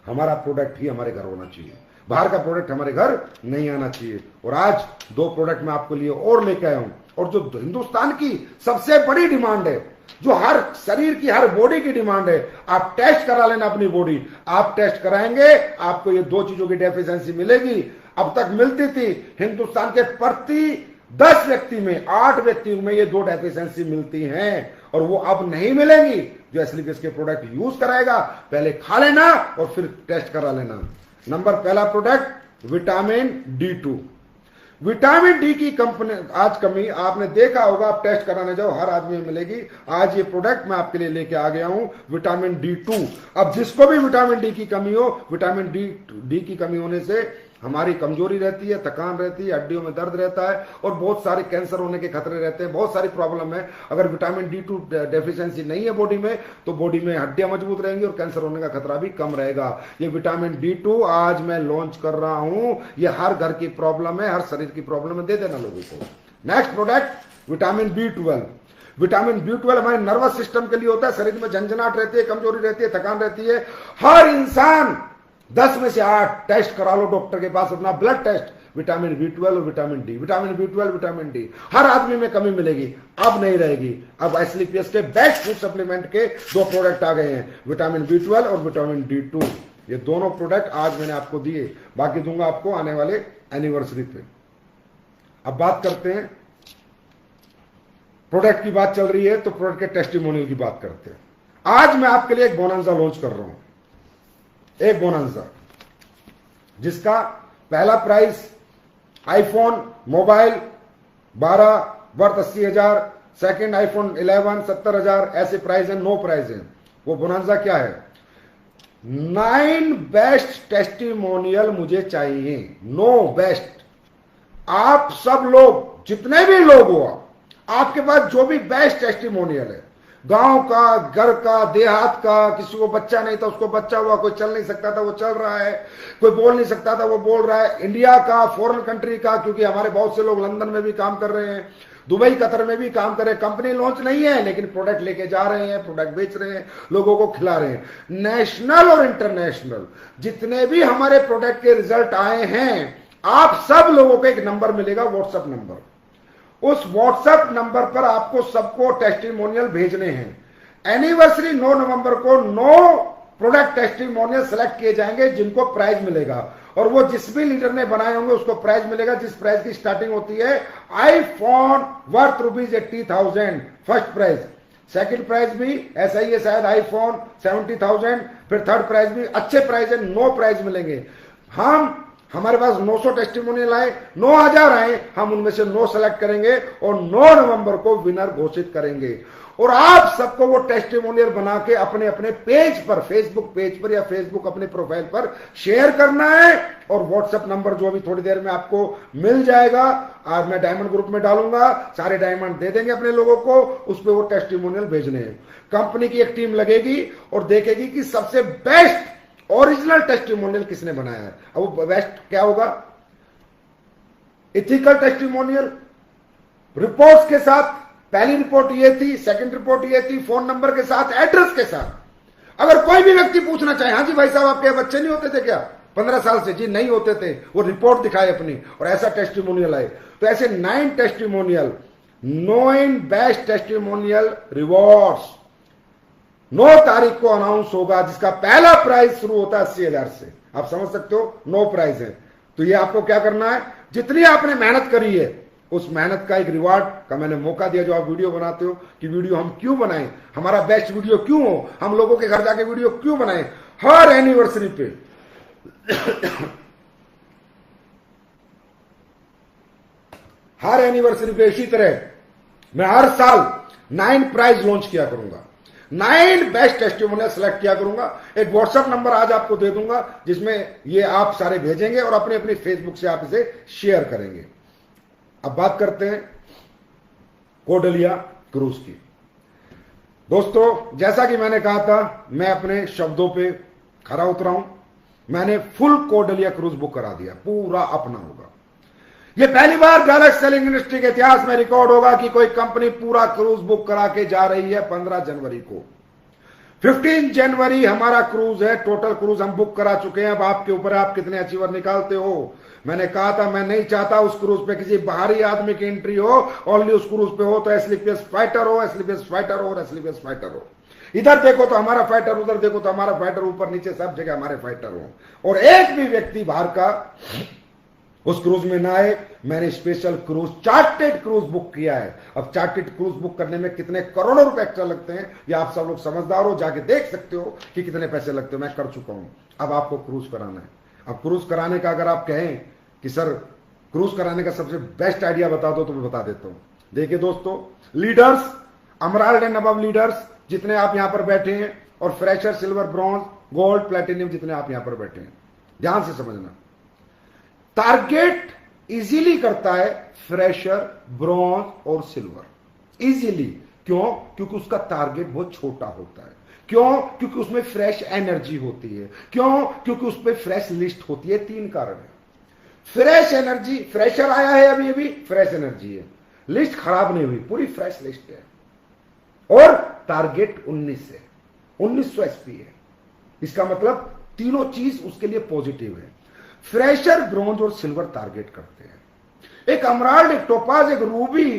हमारा प्रोडक्ट ही हमारे घर होना चाहिए, बाहर का प्रोडक्ट हमारे घर नहीं आना चाहिए। और आज 2 प्रोडक्ट मैं आपके लिए और लेके आया हूं, और जो हिंदुस्तान की सबसे बड़ी डिमांड है, जो हर शरीर की, हर बॉडी की डिमांड है। आप टेस्ट करा लेना अपनी बॉडी। आप टेस्ट कराएंगे, आपको ये 2 चीजों की डेफिशिएंसी मिलेगी। अब तक मिलती थी हिंदुस्तान के प्रति 10 व्यक्ति में 8 व्यक्तियों में ये 2 डेफिशिएंसी मिलती हैं और वो अब नहीं मिलेंगी। जो एस्लीपियस के प्रोडक्ट यूज कराएगा पहले खा लेना और फिर टेस्ट करा लेना। नंबर पहला product vitamin D2। Vitamin D की कंपनी आज कमी आपने देखा होगा, आप टेस्ट कराने जाओ हर आदमी में मिलेगी। आज ये प्रोडक्ट मैं आपके लिए लेके आ गया हूं, विटामिन D2। अब जिसको भी विटामिन डी की कमी हो, विटामिन डी की कमी होने से हमारी कमजोरी रहती है, थकान रहती है, हड्डियों में दर्द रहता है और बहुत सारे कैंसर होने के खतरे रहते हैं, बहुत सारी प्रॉब्लम है। अगर विटामिन D2 डेफिशिएंसी नहीं है बॉडी में तो बॉडी में हड्डियां मजबूत रहेंगी और कैंसर होने का खतरा भी कम रहेगा। ये विटामिन D2 आज मैं लॉन्च कर रहा हूं, ये हर घर की प्रॉब्लम है, हर शरीर की प्रॉब्लम है, दे देना लोगों को। Next product vitamin B12। Vitamin B12 हमारे नर्वस सिस्टम के लिए होता है। शरीर में झंझनाहट रहती है, कमजोरी रहती है, थकान रहती है, हर इंसान 10 में से 8 टेस्ट करा लो डॉक्टर के पास, अपना ब्लड टेस्ट, विटामिन B12 और vitamin D. Vitamin B12 vitamin D हर आदमी में कमी मिलेगी, अब नहीं रहेगी। अब एस्लीपियस के बेस्ट फूड सप्लीमेंट के 2 प्रोडक्ट आ गए हैं, विटामिन B12 और विटामिन D2। ये दोनों प्रोडक्ट आज मैंने आपको दिए, बाकी दूंगा आपको आने वाले एनिवर्सरी पे। अब बात करते हैं, प्रोडक्ट की बात चल रही है तो प्रोडक्ट के टेस्टिमोनियल की बात करते हैं। आज मैं आपके लिए एक बोनांजा लॉन्च कर रहा हूं, एक बोनांजा जिसका पहला price iPhone mobile 12 worth 80,000, second iPhone 11 70,000, ऐसे प्राइस है, 9 प्राइस है। वो बोनांजा क्या है? 9 बेस्ट टेस्टिमोनियल मुझे चाहिए, 9 बेस्ट। आप सब लोग जितने भी लोग हो, आपके पास जो भी बेस्ट टेस्टिमोनियल है, गांव का, घर का, देहात का, किसी को बच्चा नहीं था उसको बच्चा हुआ, कोई चल नहीं सकता था वो चल रहा है, कोई बोल नहीं सकता था वो बोल रहा है, इंडिया का, फॉरेन कंट्री का, क्योंकि हमारे बहुत से लोग लंदन में भी काम कर रहे हैं, दुबई कतर में भी काम कर रहे हैं। कंपनी लॉन्च नहीं है लेकिन प्रोडक्ट लेके जा रहे हैं, प्रोडक्ट बेच रहे हैं, लोगों को खिला रहे हैं। नेशनल और इंटरनेशनल जितने भी हमारे प्रोडक्ट के रिजल्ट आए हैं, आप सब लोगों को एक नंबर मिलेगा, व्हाट्सएप नंबर। उस व्हाट्सएप नंबर पर आपको सबको टेस्टिमोनियल भेजने हैं। एनिवर्सरी 9 नवंबर को 9 प्रोडक्ट टेस्टिमोनियल सेलेक्ट किए जाएंगे जिनको प्राइज मिलेगा, और वो जिस भी लीडर ने बनाए होंगे उसको प्राइज मिलेगा, जिस प्राइज की स्टार्टिंग होती है iPhone worth ₹80,000 first prize, second prize भी ऐसा ही है शायद आईफोन 70,000, फिर थर्ड प्राइज भी अच्छे प्राइज है, 9 प्राइज मिलेंगे। हमारे पास 900 टेस्टिमोनियल आए, 9,000 आए, हम उनमें से 9 सेलेक्ट करेंगे और 9 नवंबर को विनर घोषित करेंगे। और आप सबको वो टेस्टिमोनियल बना के अपने अपने पेज पर, फेसबुक पेज पर या फेसबुक अपने प्रोफाइल पर शेयर करना है। और व्हाट्सएप नंबर जो अभी थोड़ी देर में आपको मिल जाएगा, आज मैं डायमंड ग्रुप में डालूंगा, सारे डायमंड दे देंगे अपने लोगों को, उस पर वो टेस्टिमोनियल भेजने हैं। कंपनी की एक टीम लगेगी और देखेगी कि सबसे बेस्ट ओरिजिनल टेस्टिमोनियल किसने बनाया है। अब वो बेस्ट क्या होगा? इथिकल टेस्टिमोनियल, रिपोर्ट्स के साथ, पहली रिपोर्ट ये थी, सेकंड रिपोर्ट ये थी, फोन नंबर के साथ, एड्रेस के साथ। अगर कोई भी व्यक्ति पूछना चाहे, हाँ जी भाई साहब आपके बच्चे नहीं होते थे क्या 15 साल से? जी नहीं होते थे, वो रिपोर्ट दिखाए अपनी और ऐसा टेस्टिमोनियल आए। तो ऐसे 9 टेस्टिमोनियल, 9 बेस्ट टेस्टिमोनियल रिवॉर्ड्स 9 तारीख को अनाउंस होगा, जिसका पहला प्राइस शुरू होता है 80,000 से। आप समझ सकते हो 9 प्राइस है। तो ये आपको क्या करना है, जितनी आपने मेहनत करी है उस मेहनत का एक रिवार्ड का मैंने मौका दिया। जो आप वीडियो बनाते हो कि वीडियो हम क्यों बनाएं, हमारा बेस्ट वीडियो क्यों हो, हम लोगों के घर जाके वीडियो क्यों बनाएं, हर एनिवर्सरी पे हर एनिवर्सरी पे इसी तरह मैं हर साल 9 प्राइज लॉन्च किया करूंगा, 9 बेस्ट टेस्टिमोनियल सेलेक्ट किया करूंगा। एक व्हाट्सएप नंबर आज आपको दे दूंगा जिसमें ये आप सारे भेजेंगे और अपने अपने फेसबुक से आप इसे शेयर करेंगे। अब बात करते हैं कोर्डेलिया क्रूज की। दोस्तों जैसा कि मैंने कहा था, मैं अपने शब्दों पे खरा उतरा हूं। मैंने फुल कोर्डेलिया क्रूज बुक करा दिया, पूरा अपना होगा। ये पहली बार डायरेक्ट सेलिंग इंडस्ट्री के इतिहास में रिकॉर्ड होगा कि कोई कंपनी पूरा क्रूज बुक करा के जा रही है 15 जनवरी को। 15 जनवरी हमारा क्रूज है, टोटल क्रूज हम बुक करा चुके हैं। अब आपके ऊपर आप कितने अचीवर निकालते हो। मैंने कहा था मैं नहीं चाहता उस क्रूज पे किसी बाहरी आदमी की एंट्री हो, ओनली उस क्रूज पे हो तो एस्लीपियस फाइटर हो, एस्लीपियस फाइटर हो और एस्लीपियस फाइटर हो। इधर देखो तो हमारा फाइटर, उधर देखो तो हमारा फाइटर, ऊपर नीचे सब जगह हमारे फाइटर हो। और एक भी व्यक्ति बाहर का उस क्रूज में ना आए। मैंने special cruise, chartered cruise book किया है। अब चार्टेड क्रूज बुक करने में कितने करोड़ों रुपए एक्स्ट्रा लगते हैं, ये आप सब लोग समझदार हो, जाके देख सकते हो कि कितने पैसे लगते हो। मैं कर चुका हूं। अब आपको क्रूज कराना है। अब क्रूज कराने का अगर आप कहें कि सर क्रूज कराने का सबसे बेस्ट आइडिया बता दो, तो मैं बता देता हूं। देखिए दोस्तों, लीडर्स, अमराल्ड एंड अबव लीडर्स जितने आप यहां पर बैठे हैं, और fresher, silver, bronze, gold, platinum जितने आप यहां पर बैठे हैं, ध्यान से समझना। टारगेट इजीली करता है फ्रेशर, ब्रॉन्ज और सिल्वर। इजीली क्यों? क्योंकि उसका टारगेट बहुत छोटा होता है। क्यों? क्योंकि उसमें फ्रेश एनर्जी होती है। क्यों? क्योंकि उस पर फ्रेश लिस्ट होती है। 3 कारण है। फ्रेश एनर्जी, फ्रेशर आया है अभी फ्रेश एनर्जी है, लिस्ट खराब नहीं हुई, पूरी फ्रेश लिस्ट है, और टारगेट 19 है, 1900 एसपी है। इसका मतलब तीनों चीज उसके लिए पॉजिटिव है। फ्रेशर, ब्रॉन्ज और सिल्वर टारगेट करते हैं। एक अमराल्ड, एक टोपाज, एक रूबी,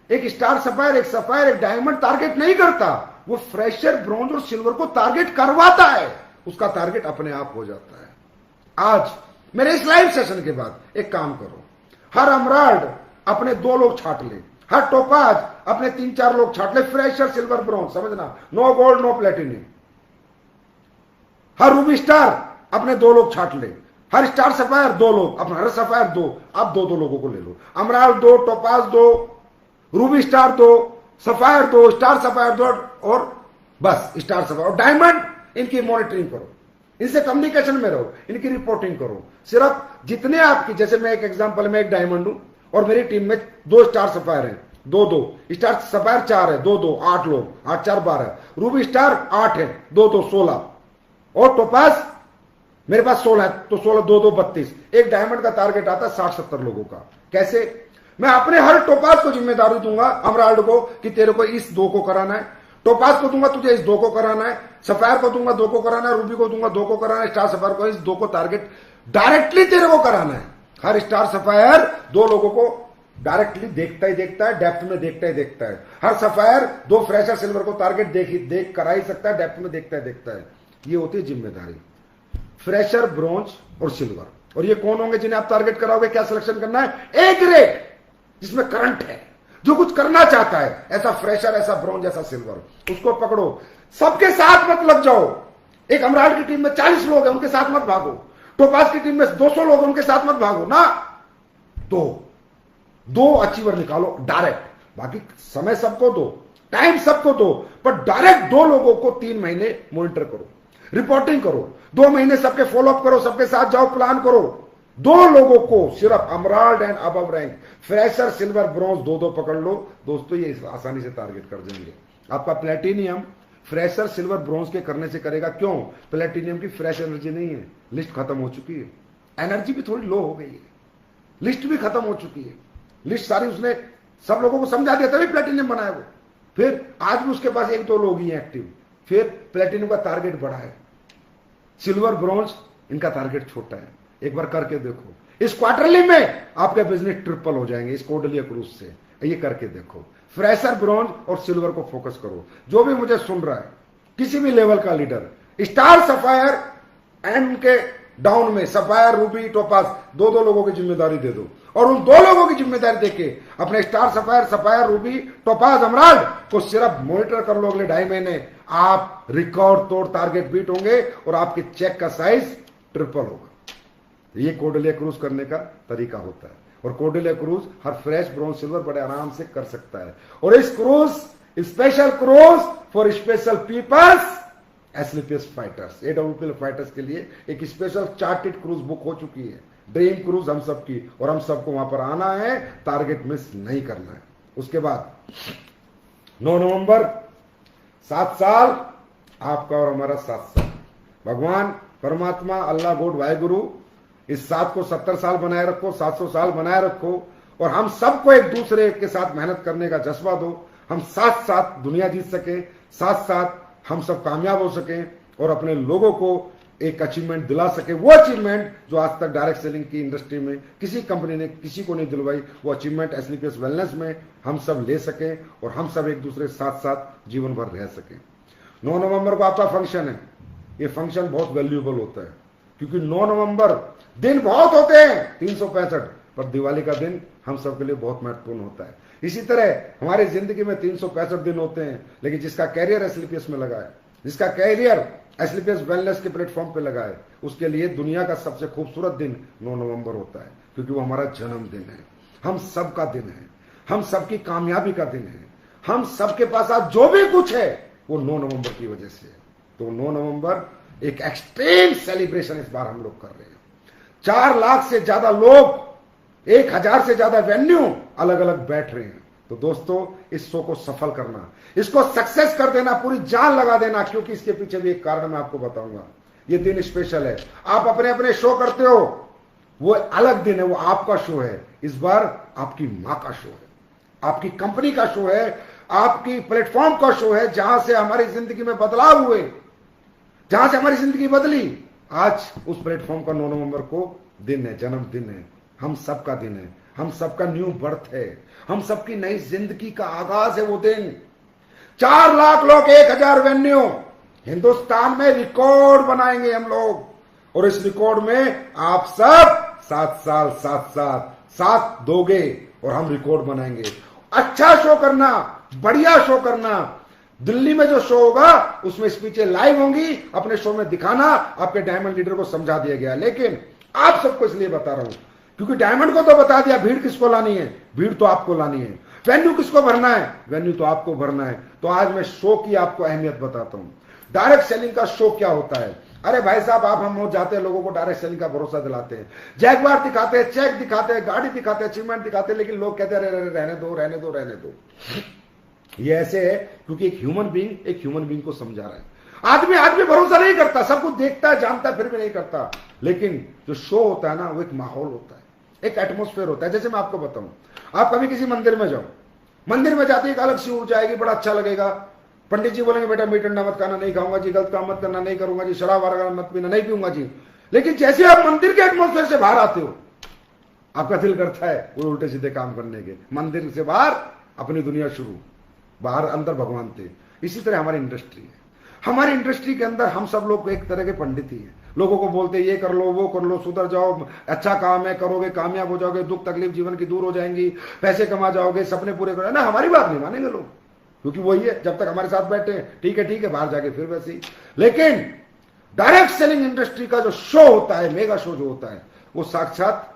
एक स्टार सफायर, एक सफायर, एक डायमंड टारगेट नहीं करता। वो फ्रेशर, ब्रॉन्ज और सिल्वर को टारगेट करवाता है। उसका टारगेट अपने आप हो जाता है। आज मेरे इस लाइव सेशन के बाद एक काम करो, हर अमराल्ड अपने 2 लोग छाट ले, हर टोपाज अपने 3-4 लोग छाट ले, फ्रेशर, सिल्वर, ब्रॉन्ज, समझना, नो गोल्ड नो प्लेटिनियम। हर रूबी स्टार अपने 2 लोग छाट ले, हर स्टार सफायर 2 लोग, अपना हर सफायर 2, आप 2-2 लोगों को ले लो। अमराल्ड 2, topaz 2, Ruby star 2, sapphire 2, star sapphire 2, और बस स्टार सफायर और डायमंड, इनकी मॉनिटरिंग करो, इनसे कम्युनिकेशन में रहो, इनकी रिपोर्टिंग करो। सिर्फ जितने आपकी, जैसे मैं एक एग्जांपल में एक डायमंड हूं और मेरी टीम में 2 स्टार सफायर हैं, 2-2, स्टार सफायर 4 है, 2-2, 8 लोग, 8 4 12, रूबी स्टार 8 है, 2-2 16, और टोपाज मेरे पास 16 है, तो 16 2-2 32। एक डायमंड का टारगेट आता है 60-70 लोगों का। कैसे? मैं अपने हर टोपाज को जिम्मेदारी दूंगा, अमराल्ड को, कि तेरे को इस 2 को कराना है, टोपाज को दूंगा तुझे इस 2 को कराना है, सफायर को दूंगा 2 को कराना है, रूबी को दूंगा 2 को कराना है, स्टार सफायर को इस 2 को टारगेट डायरेक्टली तेरे को कराना है। हर स्टार सफायर 2 लोगों को डायरेक्टली देखता ही देखता है, डेप्थ में देखता ही देखता है। हर सफायर 2 फ्रेशर, सिल्वर को टारगेट देख करा ही सकता है, डेप्थ में देखता ही देखता है। ये होती है जिम्मेदारी, फ्रेशर, ब्रॉन्ज और सिल्वर। और ये कौन होंगे जिन्हें आप टारगेट कराओगे? क्या सिलेक्शन करना है? ए ग्रेड, जिसमें करंट है, जो कुछ करना चाहता है, ऐसा फ्रेशर, ऐसा ब्रॉन्ज, ऐसा सिल्वर, उसको पकड़ो। सबके साथ मत लग जाओ। एक अमराल्ड की टीम में 40 लोग हैं, उनके साथ मत भागो। टोपाज की टीम में 200 लोग हैं, उनके साथ मत भागो ना। दो अचीवर निकालो डायरेक्ट। बाकी समय सबको दो, टाइम सबको दो, पर डायरेक्ट 2 लोगों को 3 महीने मॉनिटर करो, रिपोर्टिंग करो, 2 महीने सबके फॉलोअप करो, सबके साथ जाओ, प्लान करो। 2 लोगों को सिर्फ emerald and above rank, fresher, silver, bronze 2-2 पकड़ लो दोस्तों, ये आसानी से टारगेट कर देंगे। आपका प्लेटिनियम फ्रेशर, सिल्वर, ब्रॉन्ज के करने से करेगा। क्यों? प्लेटिनियम की फ्रेश एनर्जी नहीं है, लिस्ट खत्म हो चुकी है, एनर्जी भी थोड़ी लो हो गई है, लिस्ट भी खत्म हो चुकी है, लिस्ट सारी उसने सब लोगों को समझा दिया तभी प्लेटिनियम बनाया वो। फिर आज भी उसके पास 1-2 लोग ही हैं एक्टिव। फिर प्लेटिनियम का टारगेट बड़ा है, सिल्वर, ब्रॉन्ज इनका टारगेट छोटा है। एक बार करके देखो, इस क्वार्टरली में आपके बिजनेस ट्रिपल हो जाएंगे इस कोडलिया क्रूज से। ये करके देखो, फ्रेशर, ब्रॉन्ज और सिल्वर को फोकस करो। जो भी मुझे सुन रहा है, किसी भी लेवल का लीडर, स्टार, सफायर एंड उनके डाउन में सफायर, रूबी, टोपाज 2-2 लोगों की जिम्मेदारी दे दो, और उन 2 लोगों की जिम्मेदारी देके अपने स्टार सफायर, रूबी, टोपाज, अमराल्ड को सिर्फ मॉनिटर कर लो। अगले 2.5 महीने आप रिकॉर्ड तोड़ टारगेट बीट होंगे और आपके चेक का साइज ट्रिपल होगा। ये कोडलिया क्रूज करने का तरीका होता है, और कोडलिया क्रूज हर फ्रेश, ब्रॉन्ज, सिल्वर बड़े आराम से कर सकता है। और इस cruise, special cruise for special peoples, SLPS fighters, AWPL fighters के लिए एक स्पेशल चार्टेड क्रूज बुक हो चुकी है, ड्रीम क्रूज हम सबकी, और हम सबको वहां पर आना है, टारगेट मिस नहीं करना है। उसके बाद 9 नवंबर 7 साल आपका और हमारा 7 साल, भगवान परमात्मा, अल्लाह, गॉड, वाहेगुरु इस 7 को 70 साल बनाए रखो, 700 साल बनाए रखो, और हम सबको एक दूसरे के साथ मेहनत करने का जज्बा दो। हम साथ साथ दुनिया जीत सके, साथ साथ हम सब कामयाब हो सके, और अपने लोगों को एक अचीवमेंट दिला सके, वो अचीवमेंट जो आज तक डायरेक्ट सेलिंग की इंडस्ट्री में किसी कंपनी ने किसी को नहीं दिलवाई, वो अचीवमेंट एसलीपीएस वेलनेस में हम सब ले सके, और हम सब एक दूसरे के साथ साथ जीवन भर रह सके। 9 नवंबर को आपका फंक्शन है। ये फंक्शन बहुत वैल्यूएबल होता है, क्योंकि 9 नवंबर दिन बहुत होते हैं 365, पर दिवाली का दिन हम सबके लिए बहुत महत्वपूर्ण होता है। इसी तरह हमारी जिंदगी में 365 दिन होते हैं, लेकिन जिसका कैरियर एसलीपीएस में लगा है, जिसका कैरियर एसलीपीएस वेलनेस के प्लेटफॉर्म पे लगा है, उसके लिए दुनिया का सबसे खूबसूरत दिन 9 नवंबर होता है, क्योंकि वो हमारा जन्मदिन है, हम सबका दिन है, हम सबकी कामयाबी का दिन है, हम सबके पास आज जो भी कुछ है वो 9 नवंबर की वजह से है। तो 9 नवंबर एक एक्सट्रीम सेलिब्रेशन इस बार हम लोग कर रहे हैं। 4 लाख से ज्यादा लोग, 1000 से ज्यादा वेन्यू अलग अलग बैठ रहे हैं। तो दोस्तों, इस शो को सफल करना, इसको सक्सेस कर देना, पूरी जान लगा देना, क्योंकि इसके पीछे भी एक कारण मैं आपको बताऊंगा। ये दिन स्पेशल है। आप अपने अपने शो करते हो, वो अलग दिन है, वो आपका शो है। इस बार आपकी मां का शो है, आपकी कंपनी का शो है, आपकी प्लेटफॉर्म का शो है, जहां से हमारी जिंदगी में बदलाव हुए, जहां से हमारी जिंदगी बदली। आज उस प्लेटफॉर्म का 9 नवंबर को दिन है, जन्मदिन है, हम सबका दिन है, हम सबका न्यू बर्थ है, हम सबकी नई जिंदगी का आगाज है वो दिन। 4 लाख लोग, 1000 वेन्यू, हिंदुस्तान में रिकॉर्ड बनाएंगे हम लोग, और इस रिकॉर्ड में आप सब 7 साल साथ दोगे और हम रिकॉर्ड बनाएंगे। अच्छा शो करना, बढ़िया शो करना। दिल्ली में जो शो होगा उसमें स्पीचें लाइव होंगी, अपने शो में दिखाना। आपके डायमंड लीडर को समझा दिया गया, लेकिन आप सबको इसलिए बता रहा हूं क्योंकि डायमंड को तो बता दिया, भीड़ किसको लानी है, भीड़ तो आपको लानी है। वेन्यू किसको भरना है, वेन्यू तो आपको भरना है। तो आज मैं शो की आपको अहमियत बताता हूं। डायरेक्ट सेलिंग का शो क्या होता है? अरे भाई साहब, आप हम जाते हैं, लोगों को डायरेक्ट सेलिंग का भरोसा दिलाते हैं, जैगवार दिखाते हैं, चेक दिखाते हैं, गाड़ी दिखाते हैं, अचीवमेंट दिखाते हैं, लेकिन लोग कहते हैं रहने दो रहने दो रहने दो। ये ऐसे है क्योंकि एक ह्यूमन बीइंग को समझा रहा है। आदमी भरोसा नहीं करता, सब कुछ देखता है, जानता है, फिर भी नहीं करता। लेकिन जो शो होता है ना, वो एक माहौल होता है, एक एटमोस्फेयर होता है। जैसे मैं आपको बताऊं, आप कभी किसी मंदिर में जाओ, मंदिर में जाते एक अलग सी ऊर्जा आएगी, बड़ा अच्छा लगेगा। पंडित जी बोलेंगे बेटा मीट अंडा मत खाना, नहीं खाऊंगा जी, गलत काम मत करना, नहीं करूंगा जी, शराब वगैरह मत पीना, नहीं पीऊंगा जी। लेकिन जैसे आप मंदिर के एटमोस्फेयर से बाहर आते हो, आपका दिल करता है वो उल्टे सीधे काम करने के। मंदिर से बाहर अपनी दुनिया शुरू, बाहर अंदर भगवान थे। इसी तरह हमारी इंडस्ट्री है। हमारी इंडस्ट्री के अंदर हम सब लोग एक तरह के पंडित ही हैं। लोगों को बोलते ये कर लो, वो कर लो, सुधर जाओ, अच्छा काम है, करोगे कामयाब हो जाओगे, दुख तकलीफ जीवन की दूर हो जाएंगी, पैसे कमा जाओगे, सपने पूरे करोगे ना। हमारी बात नहीं मानेंगे लोग, क्योंकि वही है, जब तक हमारे साथ बैठे हैं ठीक है, बाहर जाके फिर वैसे ही। लेकिन डायरेक्ट सेलिंग इंडस्ट्री का जो शो होता है, मेगा शो जो होता है, वो साक्षात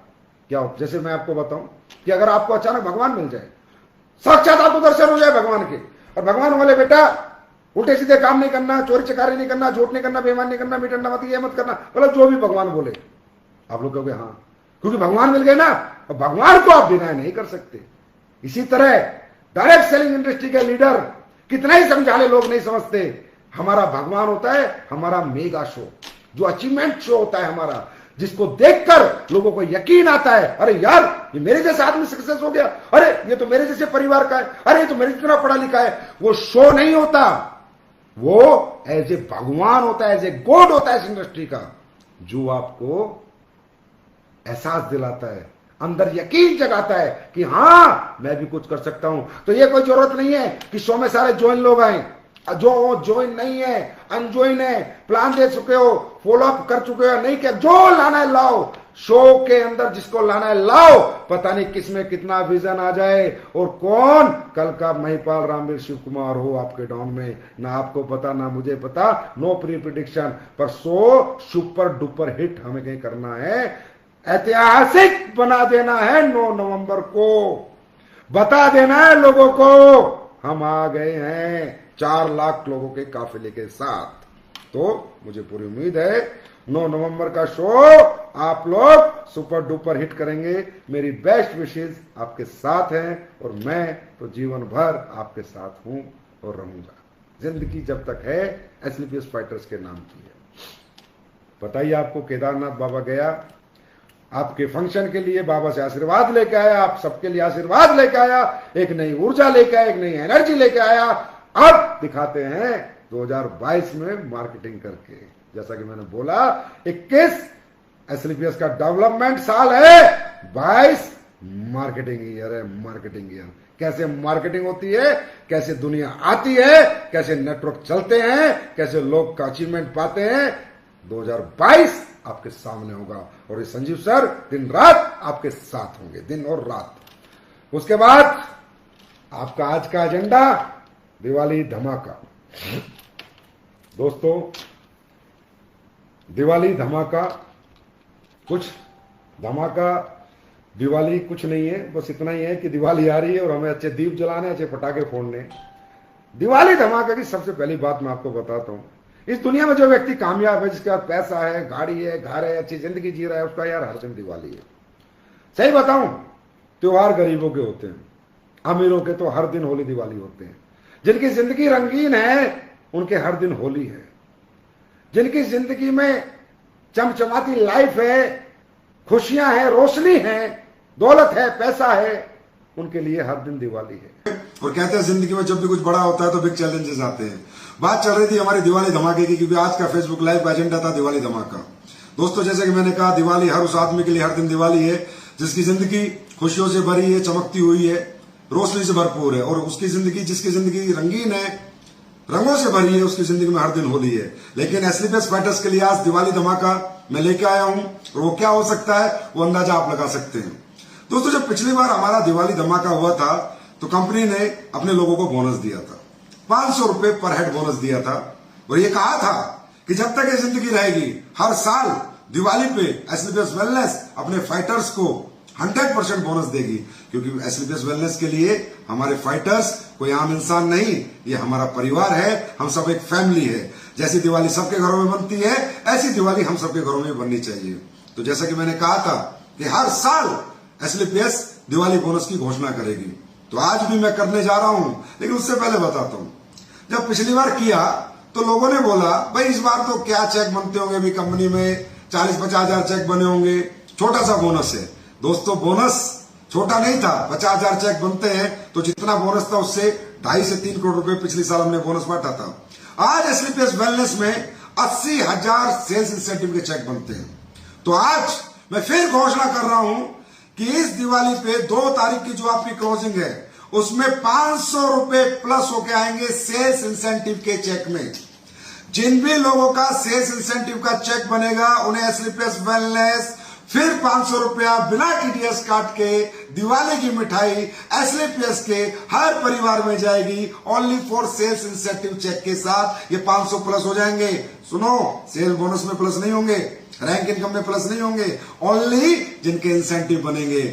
क्या हो, जैसे मैं आपको बताऊं कि अगर आपको अचानक भगवान मिल जाए, साक्षात आपको दर्शन हो जाए भगवान के, और भगवान बोले बेटा उल्टे सीधे काम नहीं करना, चोरी चकारी नहीं करना, झूठ नहीं करना, बेईमान नहीं करना, मीठा मत, ये मत करना, मतलब जो भी भगवान बोले, आप लोग कहोगे हाँ, क्योंकि भगवान मिल गए ना, और भगवान को आप डिनाई नहीं कर सकते। इसी तरह डायरेक्ट सेलिंग इंडस्ट्री के लीडर कितना ही समझा ले, लोग नहीं समझते। हमारा भगवान होता है हमारा मेगा शो, जो अचीवमेंट शो होता है हमारा, जिसको देखकर लोगों को यकीन आता है, अरे यार ये मेरे जैसा आदमी सक्सेस हो गया, अरे ये तो मेरे जैसे परिवार का है, अरे ये तो मेरे जितना पढ़ा लिखा है। वो शो नहीं होता, वो एज ए भगवान होता है, एज ए गॉड होता है इस इंडस्ट्री का, जो आपको एहसास दिलाता है, अंदर यकीन जगाता है कि हाँ मैं भी कुछ कर सकता हूं। तो ये कोई जरूरत नहीं है कि शो में सारे ज्वाइन लोग आए, जो ज्वाइन नहीं है, अनज्वाइन है, प्लान दे चुके हो, फॉलो अप कर चुके हो, नहीं किया, जो लाना है लाओ। शो के अंदर जिसको लाना है लाओ, पता नहीं किसमें कितना विजन आ जाए, और कौन कल का महिपाल रामवीर शिव कुमार हो आपके डाउन में, ना आपको पता ना मुझे पता, नो प्री प्रिडिक्शन। पर शो सुपर डुपर हिट हमें कहीं करना है, ऐतिहासिक बना देना है। 9 नवंबर को बता देना है लोगों को हम आ गए हैं 4 लाख लोगों के काफिले के साथ। तो मुझे पूरी उम्मीद है 9 नवंबर का शो आप लोग सुपर डुपर हिट करेंगे। मेरी बेस्ट विशेष आपके साथ हैं, और मैं तो जीवन भर आपके साथ हूं और रहूंगा। जिंदगी जब तक है एसलीपीएस फाइटर्स के नाम की है। बताइए, आपको केदारनाथ बाबा गया, आपके फंक्शन के लिए बाबा से आशीर्वाद लेके आया, आप सबके लिए आशीर्वाद लेके आया, एक नई ऊर्जा लेके आया, एक नई एनर्जी लेके आया। अब दिखाते हैं 2022 में मार्केटिंग करके। जैसा कि मैंने बोला 21 एसलीपीएस का डेवलपमेंट साल है, 22 मार्केटिंग ईयर है। मार्केटिंग ईयर, कैसे मार्केटिंग होती है, कैसे दुनिया आती है, कैसे नेटवर्क चलते हैं, कैसे लोग का अचीवमेंट पाते हैं। 2022 आपके सामने होगा और ये संजीव सर दिन रात आपके साथ होंगे, दिन और रात। उसके बाद आपका आज का एजेंडा दिवाली धमाका। दोस्तों, दिवाली धमाका कुछ धमाका दिवाली कुछ नहीं है, बस इतना ही है कि दिवाली आ रही है और हमें अच्छे दीप जलाने, अच्छे पटाखे फोड़ने। दिवाली धमाका की सबसे पहली बात मैं आपको बताता हूं, इस दुनिया में जो व्यक्ति कामयाब है, जिसके पास पैसा है, गाड़ी है, घर है, अच्छी जिंदगी जी रहा है, उसका यार हर दिन दिवाली है। सही बताऊं, त्योहार गरीबों के होते हैं, अमीरों के तो हर दिन होली दिवाली होते हैं। जिनकी जिंदगी रंगीन है उनके हर दिन होली है। जिनकी जिंदगी में चमचमाती लाइफ है, खुशियां हैं, रोशनी है, दौलत है, पैसा है, उनके लिए हर दिन दिवाली है। और कहते हैं जिंदगी में जब भी कुछ बड़ा होता है तो बिग चैलेंजेस आते हैं। बात चल रही थी हमारी दिवाली धमाके की, क्योंकि आज का फेसबुक लाइव का एजेंडा था दिवाली धमाका। दोस्तों, जैसे कि मैंने कहा, दिवाली हर उस आदमी के लिए हर दिन दिवाली है जिसकी जिंदगी खुशियों से भरी है, चमकती हुई है, रोशनी से भरपूर है। और उसकी जिंदगी, जिसकी जिंदगी रंगीन है, रंगों से भरी है, उसकी जिंदगी में हर दिन होली है। लेकिन एसलीपीएस फाइटर्स के लिए आज दिवाली धमाका मैं लेके आया हूं, और वो क्या हो सकता है वो अंदाजा आप लगा सकते हैं। दोस्तों, जब पिछली बार हमारा दिवाली धमाका हुआ था तो कंपनी ने अपने लोगों को बोनस दिया था, 500 रुपए पर हेड बोनस दिया था, और ये कहा था कि जब तक ये जिंदगी रहेगी हर साल दिवाली पे एसलीपीएस वेलनेस अपने फाइटर्स को 100% बोनस देगी। क्योंकि एसलीपीएस वेलनेस के लिए हमारे फाइटर्स कोई आम इंसान नहीं, ये हमारा परिवार है, हम सब एक फैमिली है। जैसी दिवाली सबके घरों में बनती है, ऐसी दिवाली हम सबके घरों में बननी चाहिए। तो जैसा कि मैंने कहा था कि हर साल एसलीपीएस दिवाली बोनस की घोषणा करेगी, तो आज भी मैं करने जा रहा हूं। लेकिन उससे पहले बताता हूं, जब पिछली बार किया तो लोगों ने बोला भाई इस बार तो क्या चेक बनते होंगे, भी कंपनी में 40-50 हजार चेक बने होंगे, छोटा सा बोनस है। दोस्तों, बोनस छोटा नहीं था, 50 हजार चेक बनते हैं तो जितना बोनस था उससे 2.5 से 3 करोड़ रुपए पिछले साल हमने बोनस बांटा था। आज एसलीपीएस वेलनेस में 80,000 सेल्स इंसेंटिव के चेक बनते हैं। तो आज मैं फिर घोषणा कर रहा हूं कि इस दिवाली पे 2 तारीख की जो आपकी क्लोजिंग है उसमें 500 रुपए प्लस होके आएंगे सेल्स इंसेंटिव के चेक में। जिन भी लोगों का सेल्स इंसेंटिव का चेक बनेगा उन्हें एसलीपीएस वेलनेस फिर 500 रुपया बिना टीडीएस काट के दिवाली की मिठाई एसलीपीएस के हर परिवार में जाएगी, only for sales incentive check के साथ ये 500 प्लस हो जाएंगे। सुनो, सेल बोनस में प्लस नहीं होंगे, रैंक इनकम में प्लस नहीं होंगे, ओनली जिनके इंसेंटिव बनेंगे।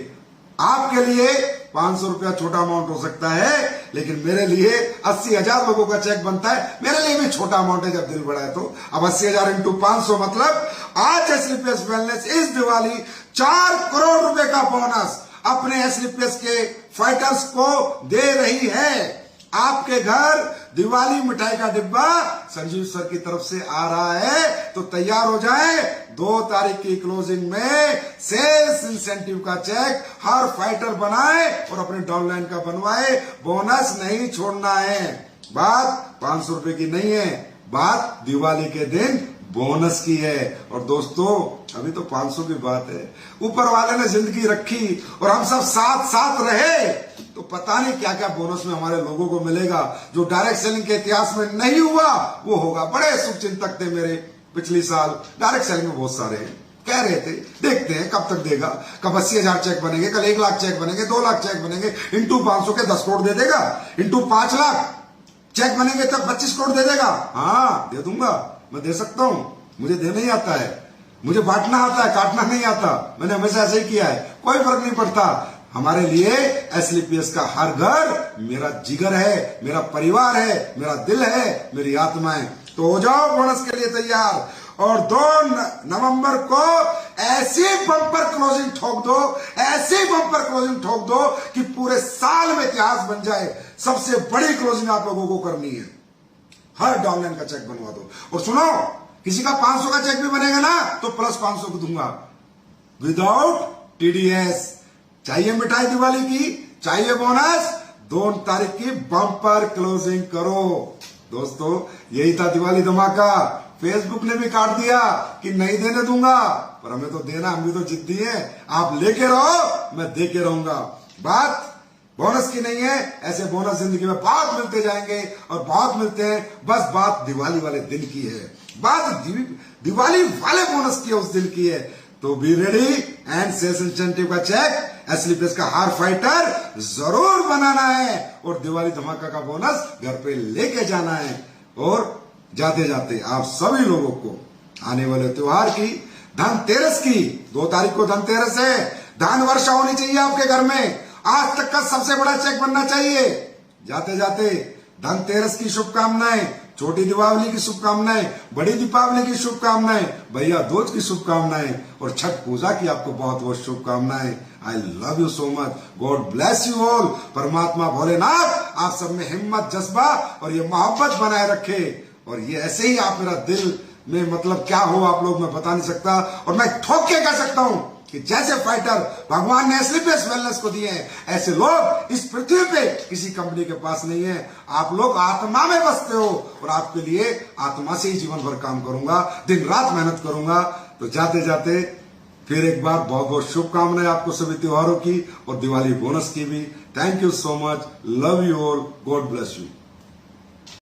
आपके लिए 500 रुपया छोटा अमाउंट हो सकता है, लेकिन मेरे लिए 80,000 लोगों का चेक बनता है, मेरे लिए भी छोटा अमाउंट है जब दिल बड़ा है तो। अब 80,000 इंटू 500 मतलब आज एसलीपीएस वेलनेस इस दिवाली 4 करोड़ रुपए का बोनस अपने एसलीपीएस के फाइटर्स को दे रही है। आपके घर दिवाली मिठाई का डिब्बा संजीव सर की तरफ से आ रहा है, तो तैयार हो जाए। 2 तारीख की क्लोजिंग में सेल्स इंसेंटिव का चेक हर फाइटर बनाए और अपने डाउनलाइन का बनवाए। बोनस नहीं छोड़ना है। बात 500 रुपए की नहीं है, बात दिवाली के दिन बोनस की है। और दोस्तों, अभी तो 500 की बात है, ऊपर वाले ने जिंदगी रखी और हम सब साथ साथ रहे तो पता नहीं क्या क्या बोनस में हमारे लोगों को मिलेगा। जो डायरेक्ट सेलिंग के इतिहास में नहीं हुआ वो होगा। बड़े शुभचिंतक थे मेरे पिछले साल, डायरेक्ट सेलिंग में बहुत सारे कह रहे थे देखते हैं कब तक देगा, कब 80,000 चेक बनेंगे, कल 1 लाख चेक बनेंगे, 2 लाख चेक बनेंगे, इंटू 500 के 10 करोड़ दे देगा, इंटू 5 लाख चेक बनेंगे तब 25 करोड़ दे देगा। हाँ, दे दूंगा, मैं दे सकता हूं, मुझे देना ही आता है, मुझे बांटना आता है, काटना नहीं आता। मैंने हमेशा ऐसे ही किया है, कोई फर्क नहीं पड़ता। हमारे लिए एसलीपीएस का हर घर मेरा जिगर है, मेरा परिवार है, मेरा दिल है, मेरी आत्मा है। तो हो जाओ बोनस के लिए तैयार, और 2 नवंबर को ऐसी बम्पर क्लोजिंग ठोक दो, ऐसी बम्पर क्लोजिंग ठोक दो कि पूरे साल में इतिहास बन जाए। सबसे बड़ी क्लोजिंग आप लोगों को करनी है, हर डाउनलाइन का चेक बनवा दो। और सुनो, किसी का 500 का चेक भी बनेगा ना तो प्लस 500 को दूंगा विदाउट टीडीएस। चाहिए मिठाई दिवाली की, चाहिए बोनस, 2 तारीख की बम्पर क्लोजिंग करो। दोस्तों, यही था दिवाली धमाका। फेसबुक ने भी काट दिया कि नहीं देने दूंगा, पर हमें तो देना, हम भी तो जिद्दी हैं। आप लेके रहो, मैं दे के रहूंगा। बात बोनस की नहीं है, ऐसे बोनस जिंदगी में बहुत मिलते जाएंगे और बहुत मिलते हैं, बस बात दिवाली वाले दिन की है। बात दिवाली वाले बोनस की उस दिन की है। तो be ready and sales incentive का चेक एसलीपीएस का हार फाइटर जरूर बनाना है और दिवाली धमाका का बोनस घर पे लेके जाना है। और जाते जाते आप सभी लोगों को आने वाले त्योहार की, धनतेरस की, 2 तारीख को धनतेरस है, धन वर्षा होनी चाहिए आपके घर में, आज तक का सबसे बड़ा चेक बनना चाहिए। जाते जाते धनतेरस की शुभकामनाएं, छोटी दीपावली की शुभकामनाएं, बड़ी दीपावली की शुभकामनाएं, भैया दूज की शुभकामनाएं और छठ पूजा की आपको बहुत बहुत शुभकामनाएं। I love you so much, God bless you all. परमात्मा भोलेनाथ आप सब में हिम्मत, जज्बा और ये मोहब्बत बनाए रखे। और ये ऐसे ही आप मेरा दिल में मतलब क्या हो आप लोग मैं बता नहीं सकता। और मैं ठोक के कह सकता हूं कि जैसे फाइटर भगवान ने एसलीपीएस वेलनेस को दिए हैं, ऐसे लोग इस पृथ्वी पे किसी कंपनी के पास नहीं है। आप लोग आत्मा में बसते हो और आपके लिए आत्मा से ही जीवन भर काम करूंगा, दिन रात मेहनत करूंगा। तो जाते जाते फिर एक बार बहुत बहुत शुभकामनाएं आपको सभी त्योहारों की और दिवाली बोनस की भी। Thank you so much, love you all, God bless you.